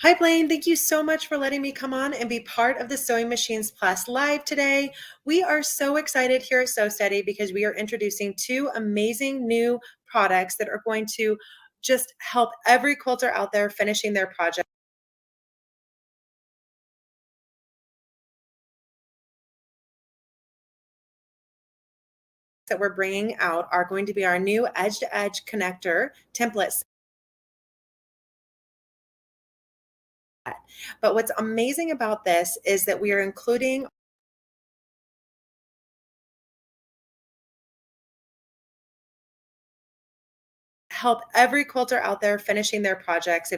Hi, Blaine. Thank you so much for letting me come on and be part of the Sewing Machines Plus live today. We are so excited here at So Steady because we are introducing 2 amazing new products that are going to just help every quilter out there finishing their project. That we're bringing out are going to be our new Edge-to-Edge connector templates. But what's amazing about this is that we are including help every quilter out there finishing their projects.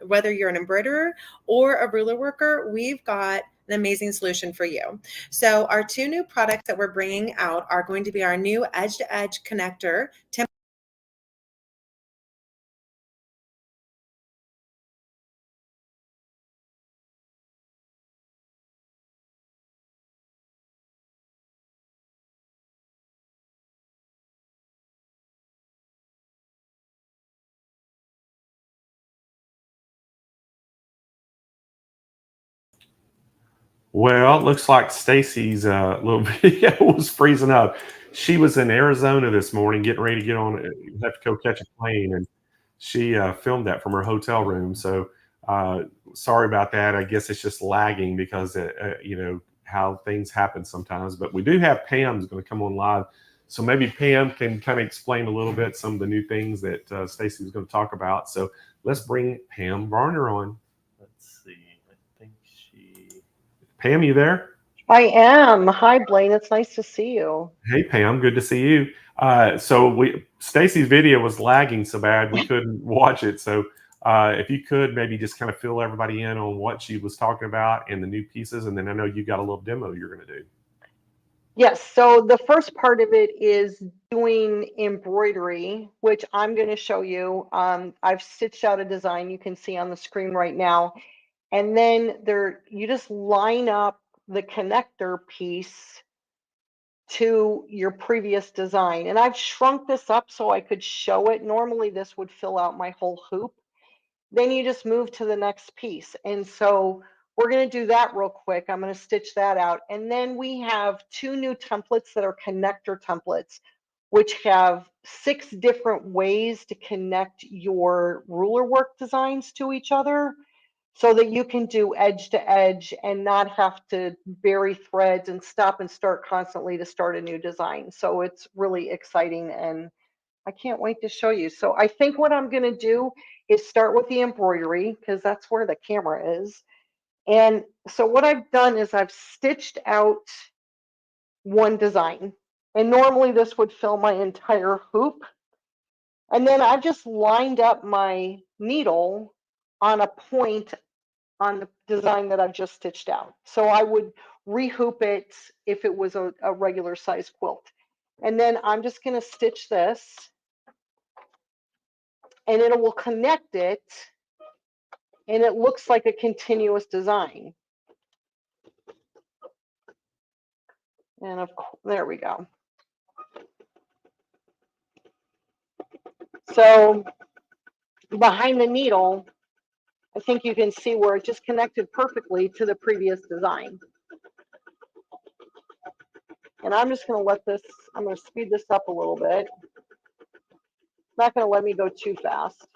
Whether you're an embroiderer or a ruler worker, we've got an amazing solution for you. So our 2 new products that we're bringing out are going to be our new Edge-to-Edge connector template. Well, it looks like Stacy's little video was freezing up. She was in Arizona this morning getting ready to get on, have to go catch a plane, and she filmed that from her hotel room. So sorry about that. I guess it's just lagging because, you know, how things happen sometimes. But we do have Pam's going to come on live. So maybe Pam can kind of explain a little bit some of the new things that Stacy was going to talk about. So let's bring Pam Varner on. Let's see. I think she. Pam, you there? I am. Hi, Blaine. It's nice to see you. Hey, Pam. Good to see you. So Stacy's video was lagging so bad we couldn't watch it. So if you could maybe just kind of fill everybody in on what she was talking about and the new pieces, and then I know you got a little demo you're going to do. Yes. So the first part of it is doing embroidery, which I'm going to show you. I've stitched out a design you can see on the screen right now. And then you just line up the connector piece to your previous design. And I've shrunk this up so I could show it. Normally this would fill out my whole hoop. Then you just move to the next piece. And so we're going to do that real quick. I'm going to stitch that out. And then we have 2 new templates that are connector templates, which have 6 different ways to connect your ruler work designs to each other, so that you can do edge to edge and not have to bury threads and stop and start constantly to start a new design. So it's really exciting, and I can't wait to show you. So I think what I'm going to do is start with the embroidery, because that's where the camera is. And so what I've done is I've stitched out one design, and normally this would fill my entire hoop. And then I've just lined up my needle on a point on the design that I've just stitched out. So I would rehoop it if it was a regular size quilt. And then I'm just going to stitch this, and it will connect it, and it looks like a continuous design. And of course, there we go. So behind the needle, I think you can see where it just connected perfectly to the previous design. And I'm just going to let this, I'm going to speed this up a little bit. It's not going to let me go too fast,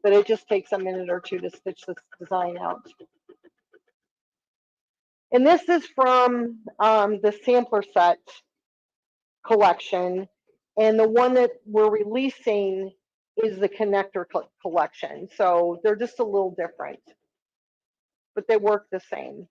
but it just takes a minute or two to stitch this design out. And this is from the sampler set collection. And the one that we're releasing is the connector collection. So they're just a little different, but they work the same.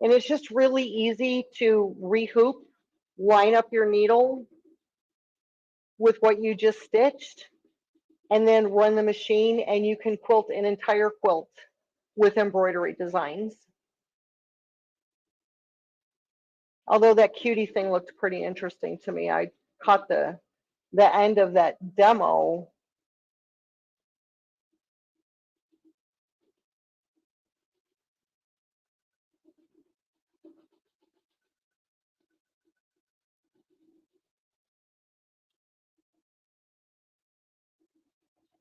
And it's just really easy to rehoop, line up your needle with what you just stitched, and then run the machine, and you can quilt an entire quilt with embroidery designs. Although that cutie thing looked pretty interesting to me. I caught the end of that demo.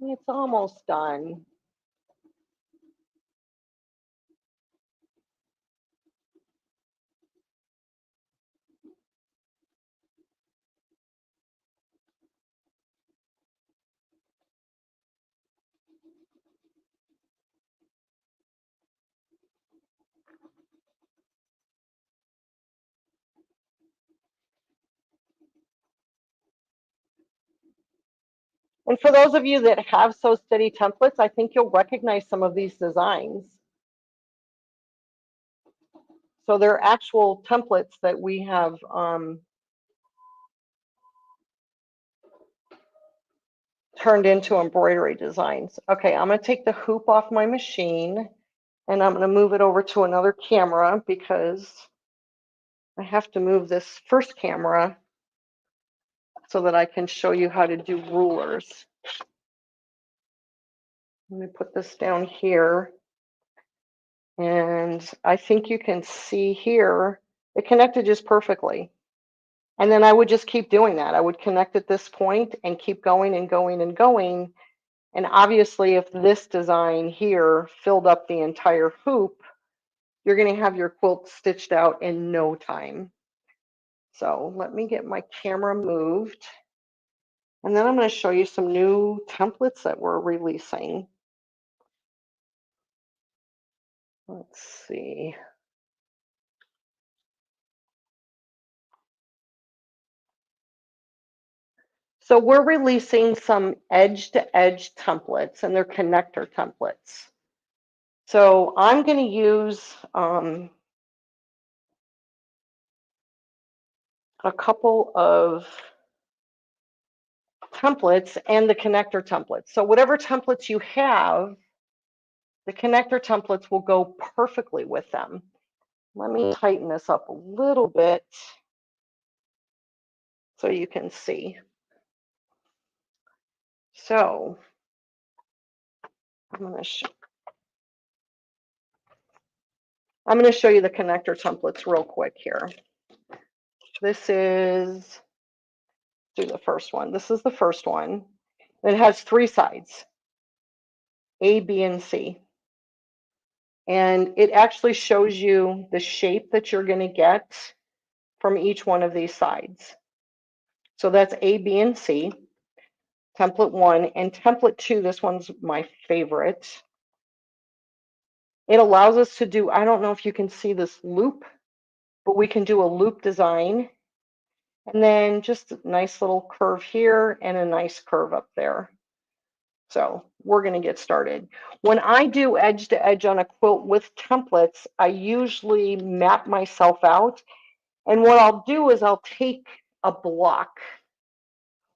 It's almost done. And for those of you that have Sew Steady templates, I think you'll recognize some of these designs. So they're actual templates that we have turned into embroidery designs. Okay, I'm going to take the hoop off my machine, and I'm going to move it over to another camera because I have to move this first camera so that I can show you how to do rulers. Let me put this down here. And I think you can see here, it connected just perfectly. And then I would just keep doing that. I would connect at this point and keep going and going and going. And obviously, if this design here filled up the entire hoop, you're going to have your quilt stitched out in no time. So let me get my camera moved. And then I'm going to show you some new templates that we're releasing. Let's see. So we're releasing some edge-to-edge templates, and they're connector templates. So I'm going to use a couple of templates and the connector templates. So whatever templates you have, the connector templates will go perfectly with them. Let me tighten this up a little bit so you can see. So I'm going to show you the connector templates real quick here. This is, do the first one. This is the first one. It has 3 sides, A, B, and C. And it actually shows you the shape that you're going to get from each one of these sides. So that's A, B, and C, template 1. And template 2, this one's my favorite. It allows us to do, I don't know if you can see this loop, but we can do a loop design. And then just a nice little curve here and a nice curve up there. So we're going to get started. When I do edge to edge on a quilt with templates, I usually map myself out. And what I'll do is I'll take a block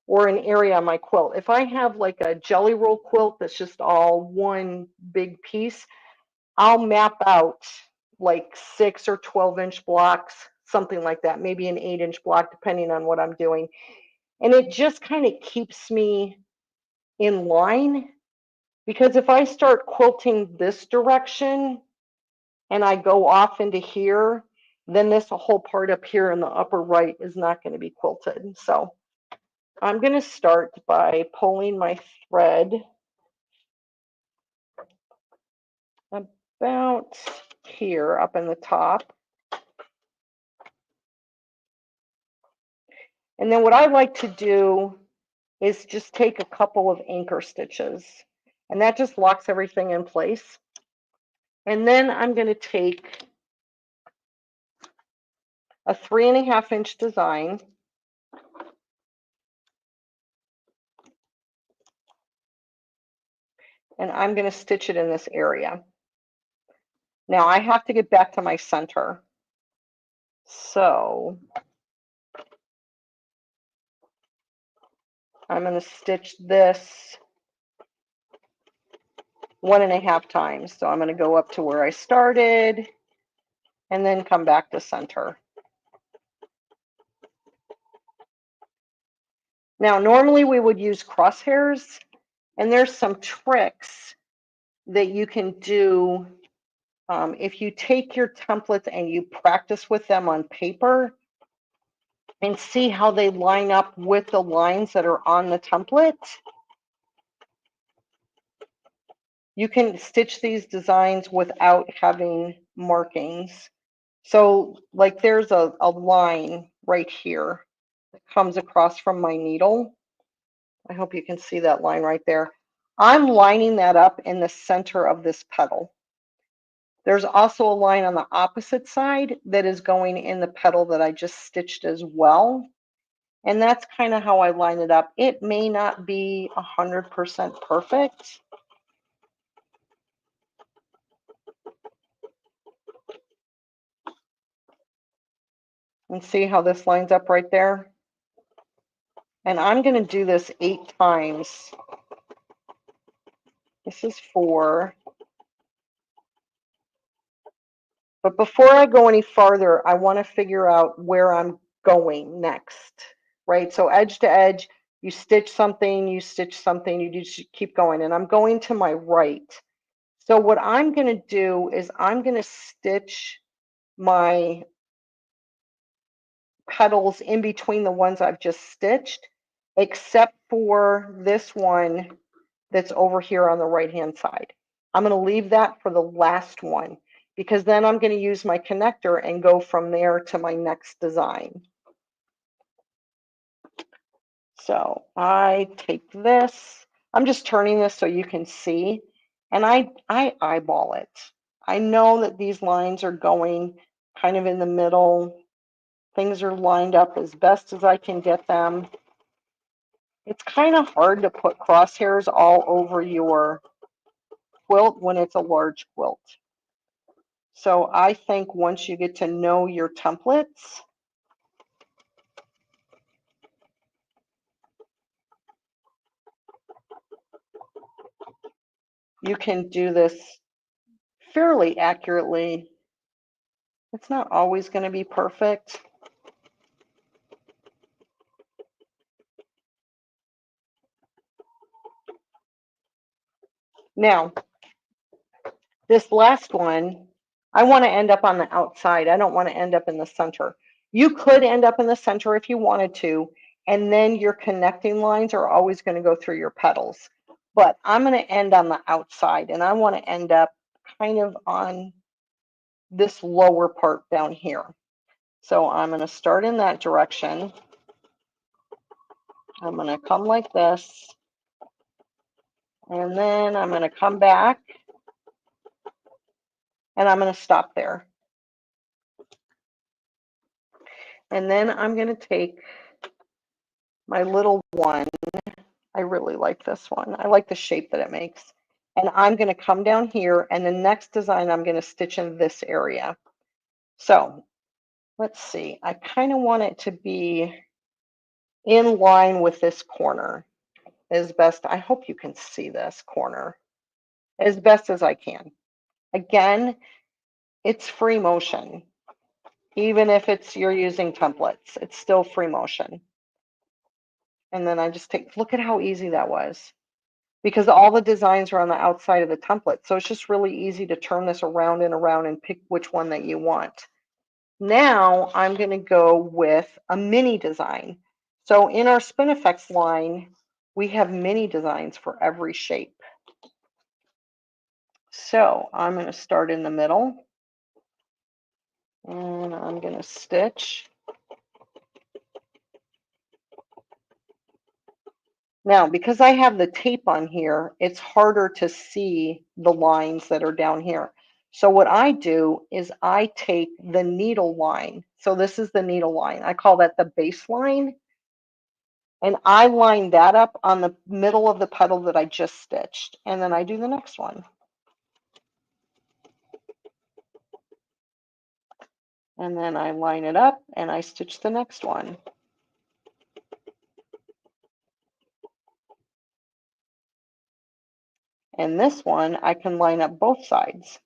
or an area on my quilt. If I have like a jelly roll quilt that's just all one big piece, I'll map out like 6 or 12-inch blocks, something like that, maybe an 8-inch block, depending on what I'm doing. And it just kind of keeps me in line, because if I start quilting this direction and I go off into here, then this whole part up here in the upper right is not going to be quilted. So I'm going to start by pulling my thread about here up in the top. And then what I like to do is just take a couple of anchor stitches, and that just locks everything in place. And then I'm going to take a 3.5-inch design, and I'm going to stitch it in this area. Now I have to get back to my center. So I'm going to stitch this 1.5 times. So I'm going to go up to where I started and then come back to center. Now, normally we would use crosshairs, and there's some tricks that you can do. If you take your templates and you practice with them on paper and see how they line up with the lines that are on the template, you can stitch these designs without having markings. So like there's a line right here that comes across from my needle. I hope you can see that line right there. I'm lining that up in the center of this petal. There's also a line on the opposite side that is going in the petal that I just stitched as well. And that's kind of how I line it up. It may not be 100% perfect. And see how this lines up right there? And I'm going to do this 8 times. This is 4. But before I go any farther, I want to figure out where I'm going next, right? So edge to edge, you stitch something, you just keep going. And I'm going to my right. So what I'm going to do is I'm going to stitch my petals in between the ones I've just stitched, except for this one that's over here on the right-hand side. I'm going to leave that for the last one, because then I'm going to use my connector and go from there to my next design. So I take this, I'm just turning this so you can see, and I eyeball it. I know that these lines are going kind of in the middle. Things are lined up as best as I can get them. It's kind of hard to put crosshairs all over your quilt when it's a large quilt. So I think once you get to know your templates, you can do this fairly accurately. It's not always going to be perfect. Now, this last one, I want to end up on the outside. I don't want to end up in the center. You could end up in the center if you wanted to, and then your connecting lines are always going to go through your petals. But I'm going to end on the outside, and I want to end up kind of on this lower part down here. So I'm going to start in that direction. I'm going to come like this, and then I'm going to come back, and I'm going to stop there. And then I'm going to take my little one, I really like this one. I like the shape that it makes. And I'm going to come down here, and the next design I'm going to stitch in this area. So let's see. I kind of want it to be in line with this corner as best. I hope you can see this corner as best as I can. Again, it's free motion. Even if you're using templates, it's still free motion. And then I just look at how easy that was, because all the designs are on the outside of the template. So it's just really easy to turn this around and around and pick which one that you want. Now I'm going to go with a mini design. So in our Spinifex line, we have mini designs for every shape. So I'm going to start in the middle, and I'm going to stitch. Now, because I have the tape on here, it's harder to see the lines that are down here. So what I do is I take the needle line. So this is the needle line. I call that the baseline. And I line that up on the middle of the petal that I just stitched. And then I do the next one. And then I line it up and I stitch the next one. And this one, I can line up both sides.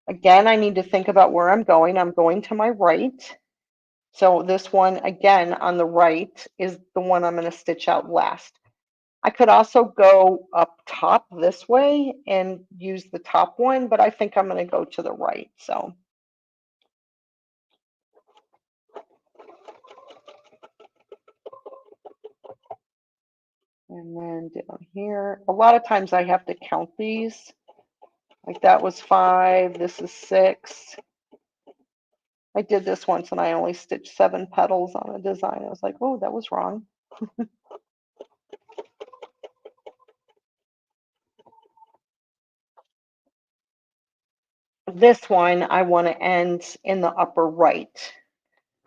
Again, I need to think about where I'm going. I'm going to my right. So this one, again, on the right is the one I'm going to stitch out last. I could also go up top this way and use the top one, but I think I'm going to go to the right. So and then down here, a lot of times I have to count these. Like that was 5, this is 6. I did this once and I only stitched 7 petals on a design. I was like, oh, that was wrong. This one, I want to end in the upper right.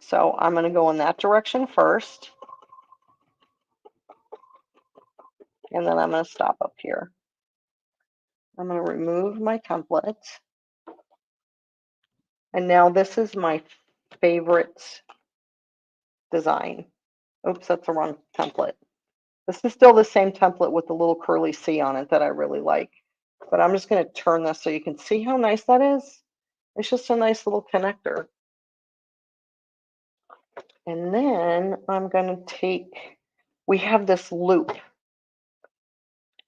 So I'm going to go in that direction first. And then I'm going to stop up here. I'm going to remove my template. And now this is my favorite design. Oops, that's the wrong template. This is still the same template with the little curly C on it that I really like. But I'm just going to turn this so you can see how nice that is. It's just a nice little connector. And then I'm going to take, we have this loop.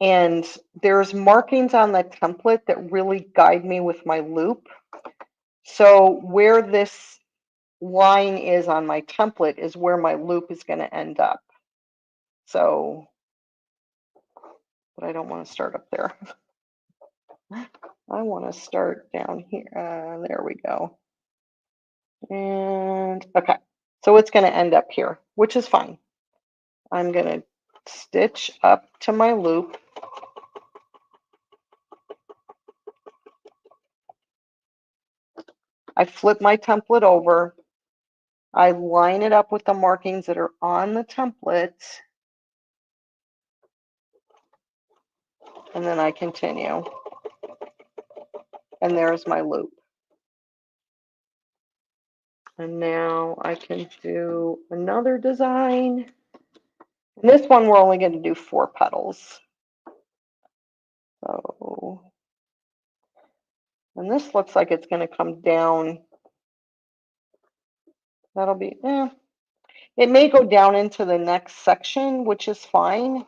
And there's markings on the template that really guide me with my loop. So where this line is on my template is where my loop is going to end up. So, but I don't want to start up there. I want to start down here. There we go. And okay, so it's going to end up here, which is fine. I'm going to stitch up to my loop. I flip my template over. I line it up with the markings that are on the template. And then I continue. And there's my loop. And now I can do another design. And this one, we're only going to do 4 petals. So, and this looks like it's going to come down. That'll be, it may go down into the next section, which is fine.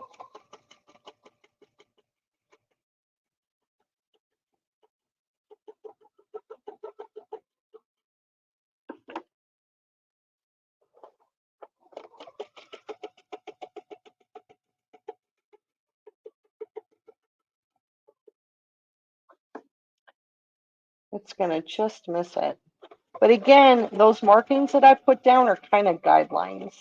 It's going to just miss it. But again, those markings that I put down are kind of guidelines.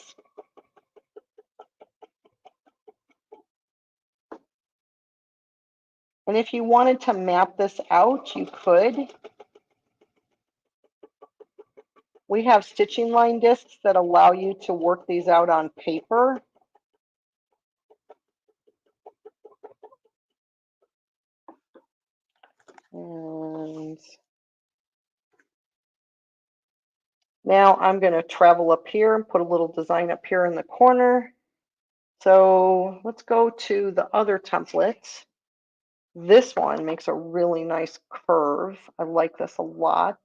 And if you wanted to map this out, you could. we have stitching line discs that allow you to work these out on paper. And now I'm going to travel up here and put a little design up here in the corner. So let's go to the other template. This one makes a really nice curve. I like this a lot.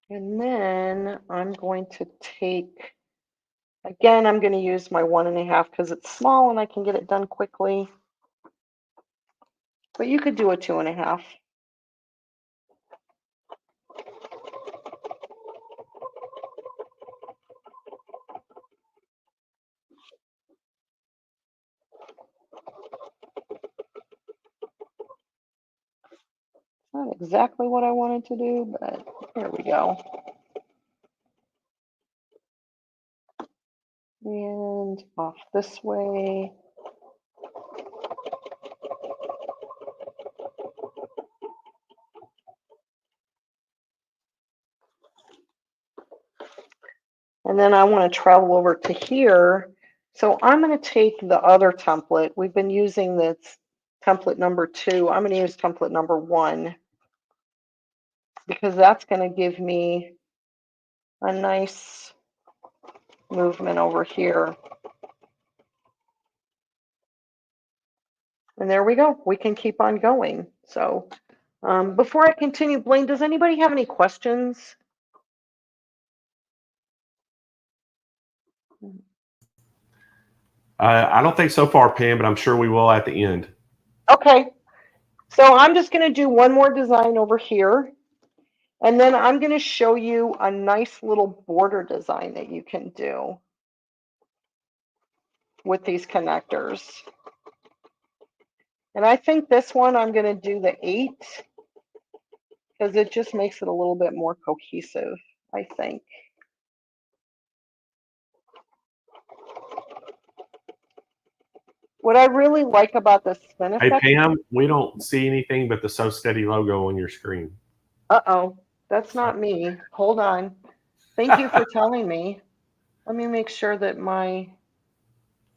And then I'm going to take, again, I'm going to use my 1.5 because it's small and I can get it done quickly. But you could do a 2.5. Not exactly what I wanted to do, but here we go. And off this way. And then I want to travel over to here. So I'm going to take the other template. We've been using this template number 2. I'm going to use template number 1 because that's going to give me a nice movement over here. And there we go. We can keep on going. So before I continue, Blaine, does anybody have any questions? I don't think so far, Pam, but I'm sure we will at the end. Okay. So I'm just going to do one more design over here. And then I'm going to show you a nice little border design that you can do with these connectors. And I think this one I'm going to do the 8 because it just makes it a little bit more cohesive, I think. What I really like about the spin Hey, effect. Pam, we don't see anything but the So Steady logo on your screen. Uh-oh, that's not me. Hold on. Thank you for telling me. Let me make sure that my...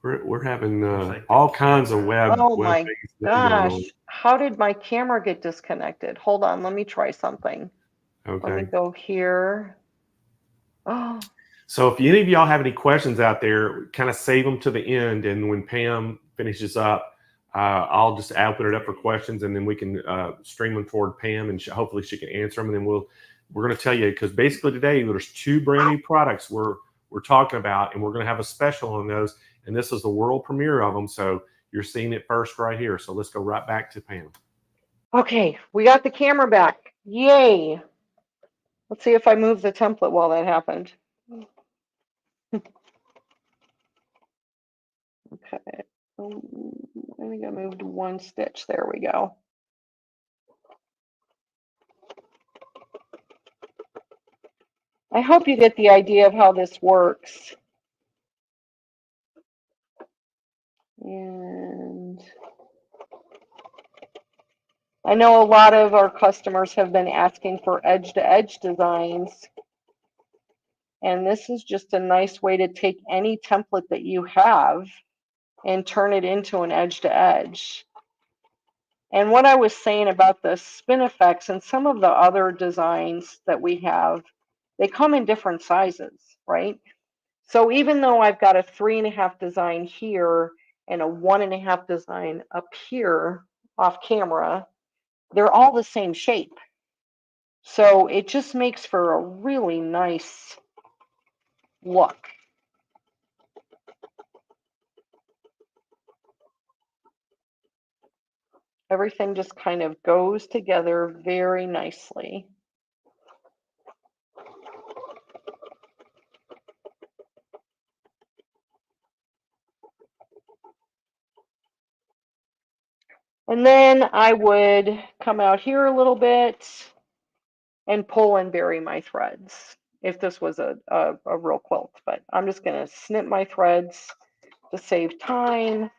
We're having all kinds of web Oh my things going gosh, on. how did my camera get disconnected? Hold on, let me try something. Let me Okay. go here. Oh, So if any of y'all have any questions out there, kind of save them to the end, and when Pam finishes up, I'll just open it up for questions, and then we can stream them toward Pam, and hopefully she can answer them. And then we're going to tell you, because basically today there's 2 brand new products we're talking about, and we're going to have a special on those. And this is the world premiere of them, so you're seeing it first right here. So let's go right back to Pam. okay, we got the camera back. Yay. Let's see if I move the template while that happened. Okay, I think I moved 1 stitch. There we go. I hope you get the idea of how this works. And I know a lot of our customers have been asking for edge-to-edge designs. And this is just a nice way to take any template that you have and turn it into an edge-to-edge. And what I was saying about the spin effects and some of the other designs that we have, they come in different sizes, right? So even though I've got a 3.5 design here and a 1.5 design up here off camera, they're all the same shape. So it just makes for a really nice look. Everything just kind of goes together very nicely. And then I would come out here a little bit and pull and bury my threads. if this was a real quilt, but I'm just going to snip my threads to save time.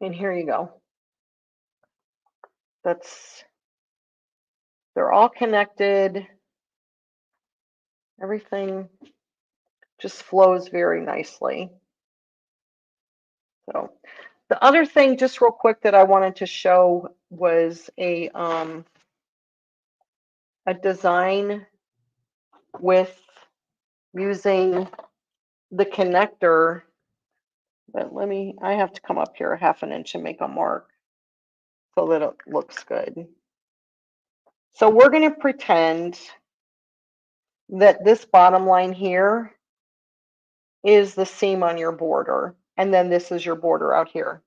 And here you go. They're all connected. Everything just flows very nicely. So the other thing, just real quick, that I wanted to show was a design with using the connector. But I have to come up here a half an inch and make a mark so that it looks good. So we're going to pretend that this bottom line here is the seam on your border, and then this is your border out here.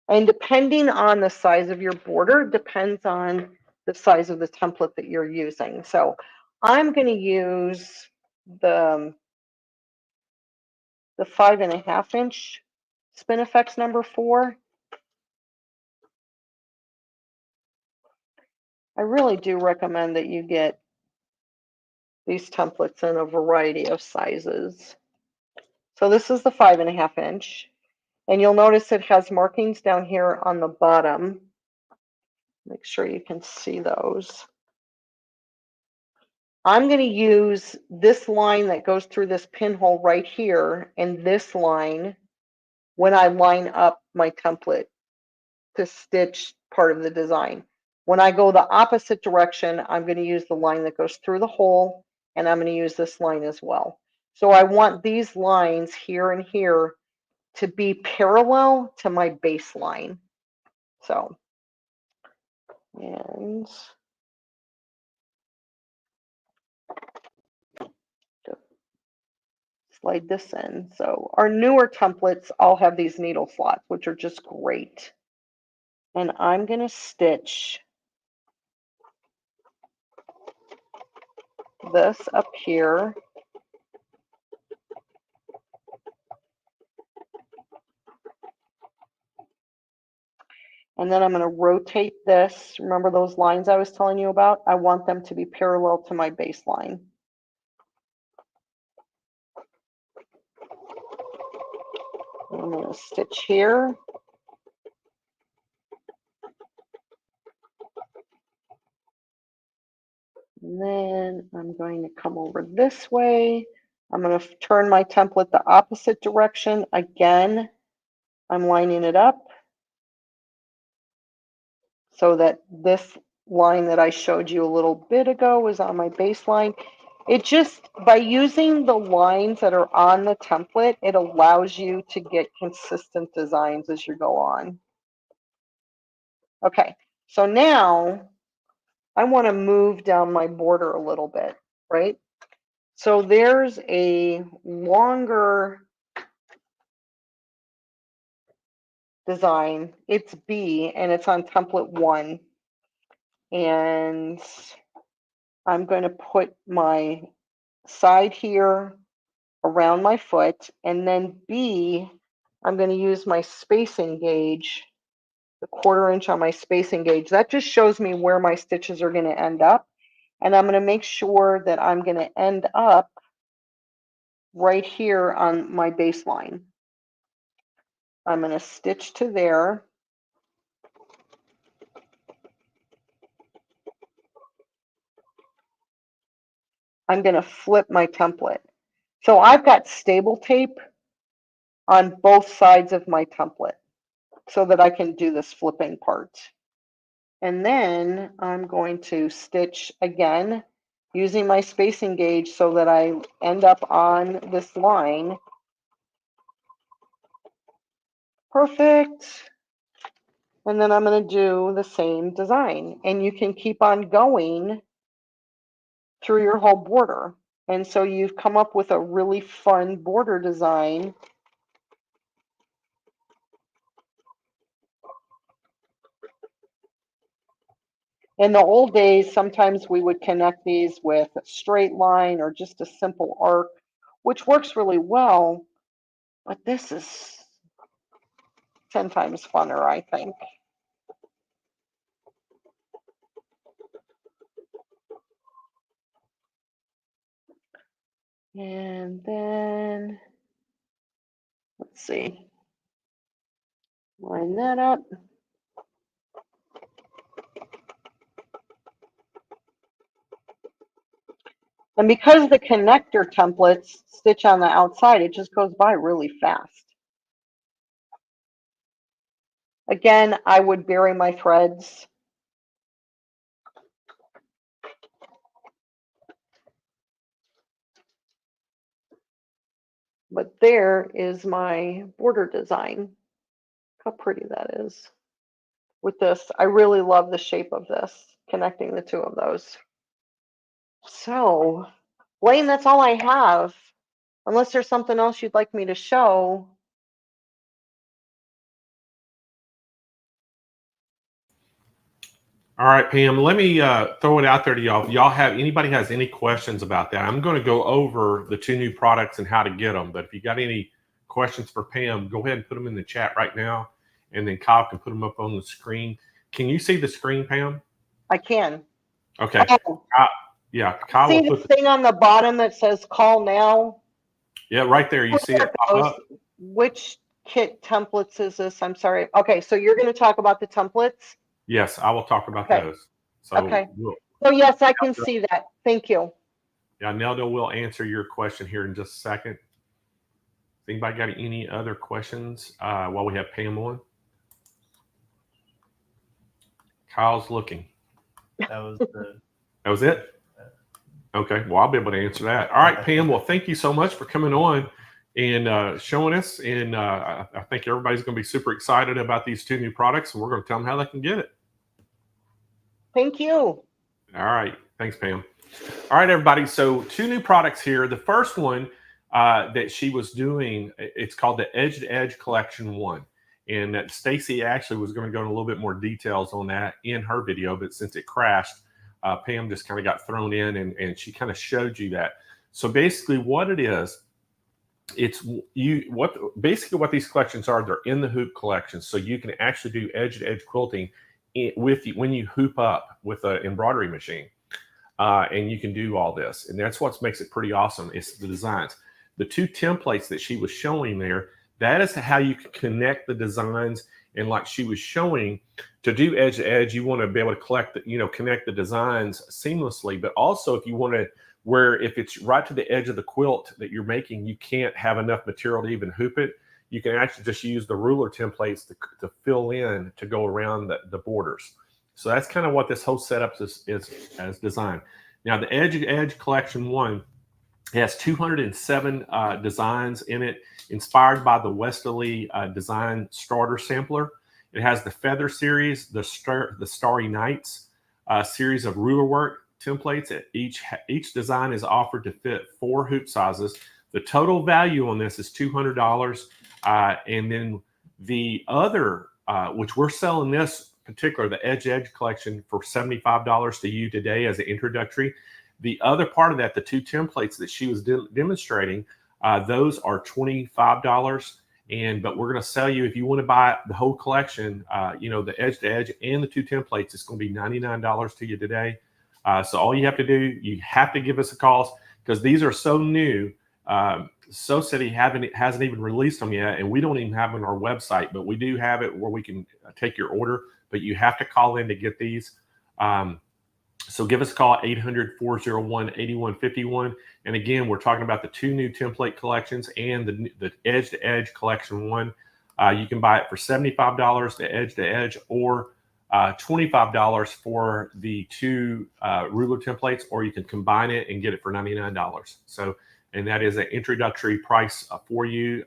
And depending on the size of your border, depends on the size of the template that you're using. So I'm going to use the 5.5 inch Spinifex number 4. I really do recommend that you get these templates in a variety of sizes. So this is the 5.5 inch, and you'll notice it has markings down here on the bottom. Make sure you can see those. I'm going to use this line that goes through this pinhole right here and this line when I line up my template to stitch part of the design. When I go the opposite direction, I'm going to use the line that goes through the hole, and I'm going to use this line as well. So I want these lines here and here to be parallel to my baseline. So, and slide this in. So our newer templates all have these needle slots, which are just great. And I'm going to stitch this up here. And then I'm going to rotate this. Remember those lines I was telling you about? I want them to be parallel to my baseline. I'm going to stitch here. And then I'm going to come over this way. I'm going to turn my template the opposite direction. Again, I'm lining it up so that this line that I showed you a little bit ago is on my baseline. It just, by using the lines that are on the template, it allows you to get consistent designs as you go on. Okay, so now I want to move down my border a little bit, right? So there's a longer design. It's B, and it's on template 1. And I'm going to put my side here around my foot, and then B, I'm going to use my spacing gauge, the 1/4 inch on my spacing gauge. That just shows me where my stitches are going to end up, and I'm going to make sure that I'm going to end up right here on my baseline. I'm going to stitch to there. I'm going to flip my template. So I've got stable tape on both sides of my template so that I can do this flipping part. And then I'm going to stitch again using my spacing gauge so that I end up on this line. Perfect. And then I'm going to do the same design, and you can keep on going through your whole border. And so you've come up with a really fun border design. In the old days, sometimes we would connect these with a straight line or just a simple arc, which works really well, but this is 10 times funner, I think. And then, let's see, line that up. And because the connector templates stitch on the outside, it just goes by really fast. Again, I would bury my threads. But there is my border design. How pretty that is. With this, I really love the shape of this, connecting the two of those. So, Blaine, that's all I have. Unless there's something else you'd like me to show. All right, Pam, let me throw it out there to y'all. If y'all have, anybody has any questions about that, I'm going to go over the 2 new products and how to get them. But if you got any questions for Pam, go ahead and put them in the chat right now. And then Kyle can put them up on the screen. Can you see the screen, Pam? I can. Okay. Oh, Yeah, Kyle see will the put thing on the bottom that says call now? yeah, right there. You see it pop up? Which kit templates is this? I'm sorry. Okay, so you're going to talk about the templates? Yes, I will talk about Okay. those. So Okay. So yes, I can see that. Thank you. Yeah, Nelda will answer your question here in just a second. Anybody got any other questions while we have Pam on? Kyle's looking. That was the. That was it? Okay, well, I'll be able to answer that. All right, Pam, well, thank you so much for coming on and showing us. And I think everybody's going to be super excited about these 2 new products, and we're going to tell them how they can get it. Thank you. All right. Thanks, Pam. All right, everybody. So 2 new products here. The first one that she was doing, it's called the Edge-to-Edge Collection 1. And that Stacy actually was going to go into a little bit more details on that in her video, but since it crashed, Pam just kind of got thrown in and she kind of showed you that. So basically what it is, it's basically what these collections are, they're in the hoop collections. So you can actually do edge-to-edge quilting when you hoop up with an embroidery machine. And you can do all this. And that's what makes it pretty awesome. It's the designs. The 2 templates that she was showing there, that is how you can connect the designs. And like she was showing, to do edge to edge, you want to be able to connect the designs seamlessly. But also if you want to, where if it's right to the edge of the quilt that you're making, you can't have enough material to even hoop it. You can actually just use the ruler templates to fill in to go around the borders. So that's kind of what this whole setup is as designed. Now the Edge Collection 1 has 207 designs in it, inspired by the Westerly design starter sampler. It has the Feather series, the Starry Nights series of ruler work templates. Each design is offered to fit 4 hoop sizes. The total value on this is $200. And then the other, which we're selling this particular, the Edge collection, for $75 to you today as an introductory. The other part of that, the 2 templates that she was demonstrating, those are $25. But we're going to sell you, if you want to buy the whole collection, the Edge to Edge and the 2 templates, it's going to be $99 to you today. So all you have to do, you have to give us a call, because these are so new. So said he hasn't even released them yet, and we don't even have them on our website, but we do have it where we can take your order, but you have to call in to get these. So give us a call at 800-401-8151. And again, we're talking about the 2 new template collections and the Edge to Edge Collection 1. You can buy it for $75, the Edge to Edge, or $25 for the 2 ruler templates, or you can combine it and get it for $99. So, and that is an introductory price for you.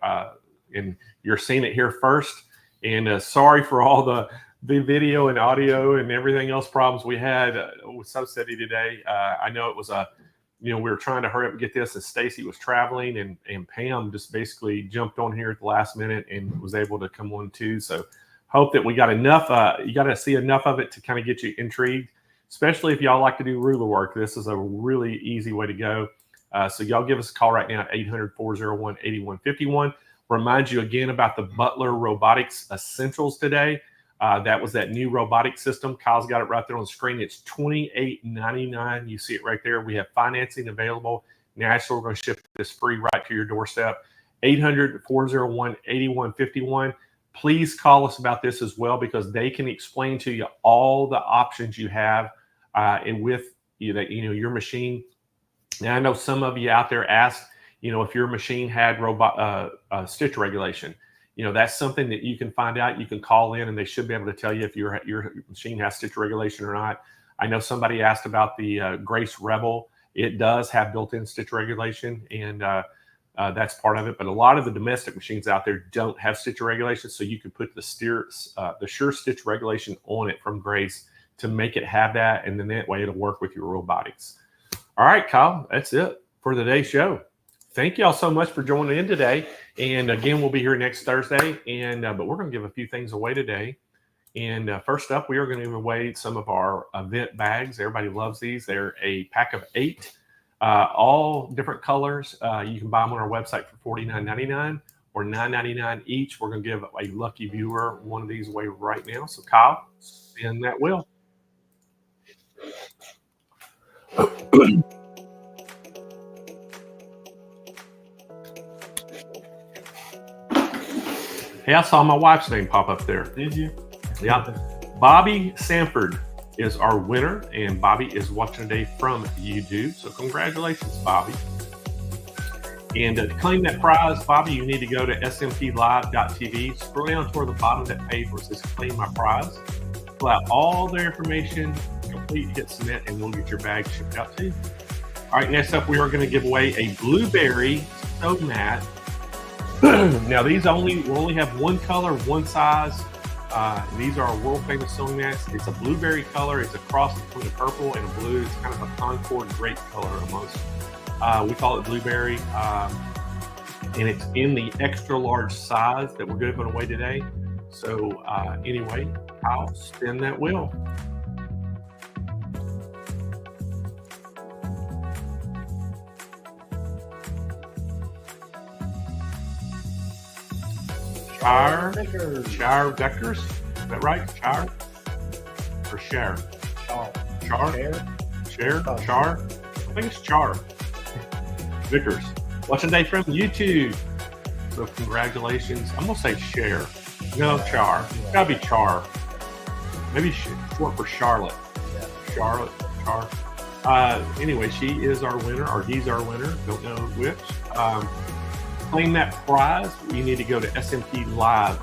And you're seeing it here first. And sorry for all the video and audio and everything else problems we had with SewCity today. I know it was we were trying to hurry up and get this, and Stacy was traveling, and Pam just basically jumped on here at the last minute and was able to come on too. So hope that we got enough, you got to see enough of it to kind of get you intrigued, especially if y'all like to do ruler work. This is a really easy way to go. So y'all give us a call right now at 800-401-8151. Remind you again about the Butler Robotics Essentials today. That was that new robotic system. Kyle's got it right there on the screen. It's $28.99. You see it right there. We have financing available Nashville. We're going to ship this free right to your doorstep. 800-401-8151. Please call us about this as well, because they can explain to you all the options you have and with your machine. Now, I know some of you out there asked, if your machine had stitch regulation. That's something that you can find out. You can call in and they should be able to tell you if your machine has stitch regulation or not. I know somebody asked about the Grace Rebel. It does have built-in stitch regulation, and that's part of it. But a lot of the domestic machines out there don't have stitch regulation, so you can put the Sure Stitch regulation on it from Grace to make it have that, and then that way it'll work with your robotics. All right, Kyle, that's it for today's show. Thank y'all so much for joining in today. And again, we'll be here next Thursday. And but we're going to give a few things away today. And first up, we are going to give away some of our event bags. Everybody loves these. They're a pack of 8, all different colors. You can buy them on our website for $49.99 or $9.99 each. We're going to give a lucky viewer one of these away right now. So Kyle, spin that wheel. Hey, I saw my wife's name pop up there. Did you? Yeah. Bobby Sanford is our winner, and Bobby is watching today from YouTube. So congratulations, Bobby. And to claim that prize, Bobby, you need to go to smplive.tv, scroll down toward the bottom of that page where it says claim my prize, fill out all their information, complete, hit submit, and we'll get your bag shipped out to you. All right, next up, we are going to give away a blueberry sew mat. Now, these will only have one color, one size. These are our world famous sewing mats. It's a blueberry color. It's a cross between a purple and a blue. It's kind of a Concord grape color almost. We call it blueberry. And it's in the extra large size that we're giving away today. So anyway, I'll spin that wheel. Shire Vectors. Is that right? Shire or Share? Char. I think it's Char. Vickers. Watching today from YouTube. So congratulations. I'm gonna say Share. No, Char. It's gotta be Char. Maybe short for Charlotte. Charlotte. Char. Anyway, she is our winner, or he's our winner. Don't know which. Claim that prize, you need to go to smplive.tv,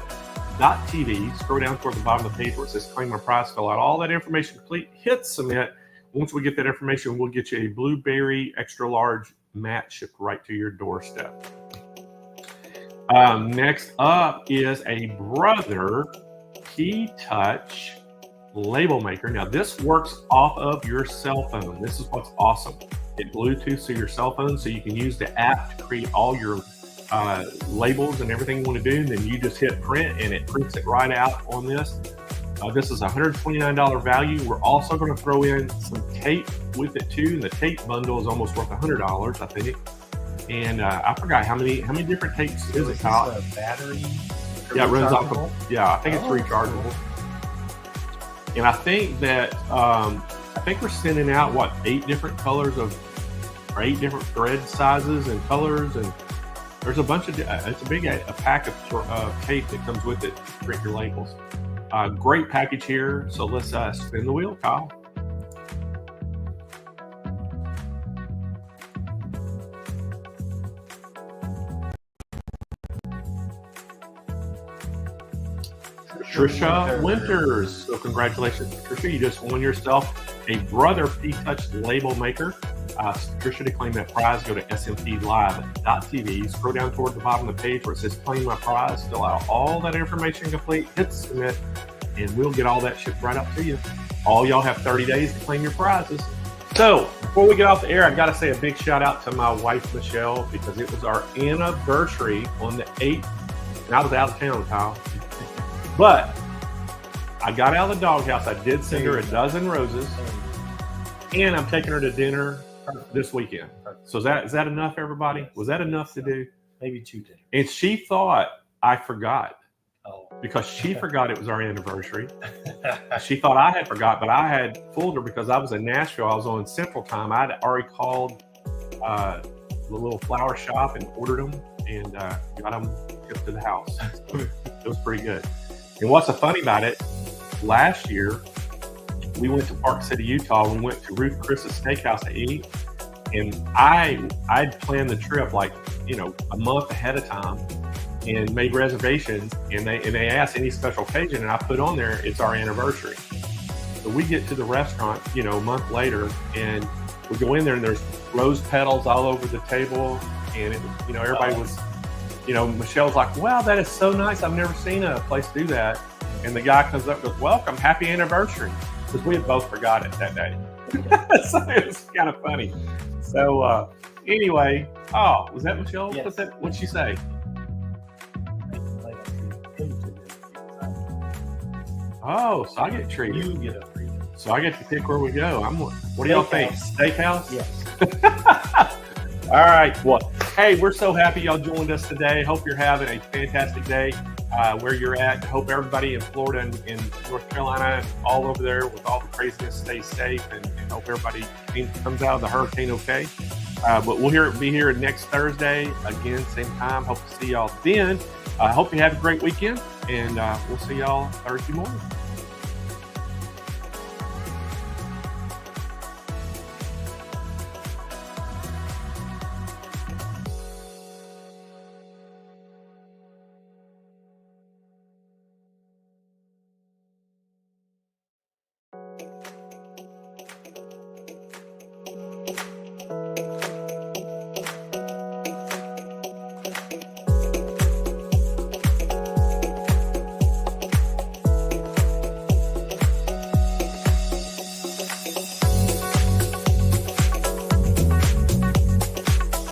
scroll down toward the bottom of the page where it says claim my prize, fill out all that information complete, hit submit. Once we get that information, we'll get you a blueberry extra large mat shipped right to your doorstep. Next up is a Brother Key Touch label maker. Now this works off of your cell phone. This is what's awesome. It Bluetooths to your cell phone, so you can use the app to create all your labels and everything you want to do, and then you just hit print and it prints it right out on this. This is a $129 value. We're also going to throw in some tape with it too, and the tape bundle is almost worth $100, I think. And I forgot how many different tapes is it, Kyle? A battery. Yeah, it runs off of, yeah, I think it's rechargeable. And I think that we're sending out 8 different colors of, or 8 different thread sizes and colors, and there's a bunch of, it's a pack of tape that comes with it to print your labels. Great package here. So let's spin the wheel, Kyle. Trisha Winters. So congratulations, Trisha. You just won yourself a Brother Key Touch label maker. Trisha, to claim that prize, go to smplive.tv, scroll down toward the bottom of the page where it says claim my prize, fill out all that information complete, hit submit, and we'll get all that shipped right out to you. All y'all have 30 days to claim your prizes. So before we get off the air, I got to say a big shout out to my wife, Michelle, because it was our anniversary on the 8th, and I was out of town, Kyle. But I got out of the doghouse. I did send her a dozen roses, and I'm taking her to dinner this weekend. So is that enough, everybody? Was that enough to do? Maybe 2 days. And she thought I forgot, Oh. because she forgot it was our anniversary. She thought I had forgot, but I had fooled her because I was in Nashville. I was on Central Time. I'd already called the little flower shop and ordered them and got them shipped to the house. It was pretty good. And what's so funny about it, last year we went to Park City, Utah. We went to Ruth Chris's Steakhouse to eat, and I'd planned the trip like, you know, a month ahead of time and made reservations, and they asked any special occasion, and I put on there it's our anniversary. So we get to the restaurant, you know, a month later, and we go in there and there's rose petals all over the table, and it, you know, everybody was, you know, Michelle's like, wow, that is so nice. I've never seen a place do that. And the guy comes up and goes, welcome, happy anniversary. Because we had both forgot it that day. So it was kind of funny. So anyway, oh, was that Michelle? Yes. What'd she say? Oh, so I get treated. You get a free. So I get to pick where we go. What do y'all think? Steakhouse? Yes. All right. Well, hey, we're so happy y'all joined us today. Hope you're having a fantastic day where you're at. Hope everybody in Florida and in North Carolina and all over there with all the craziness stays safe, and hope everybody comes out of the hurricane okay. But we'll be here next Thursday again, same time. Hope to see y'all then. I hope you have a great weekend, and we'll see y'all Thursday morning.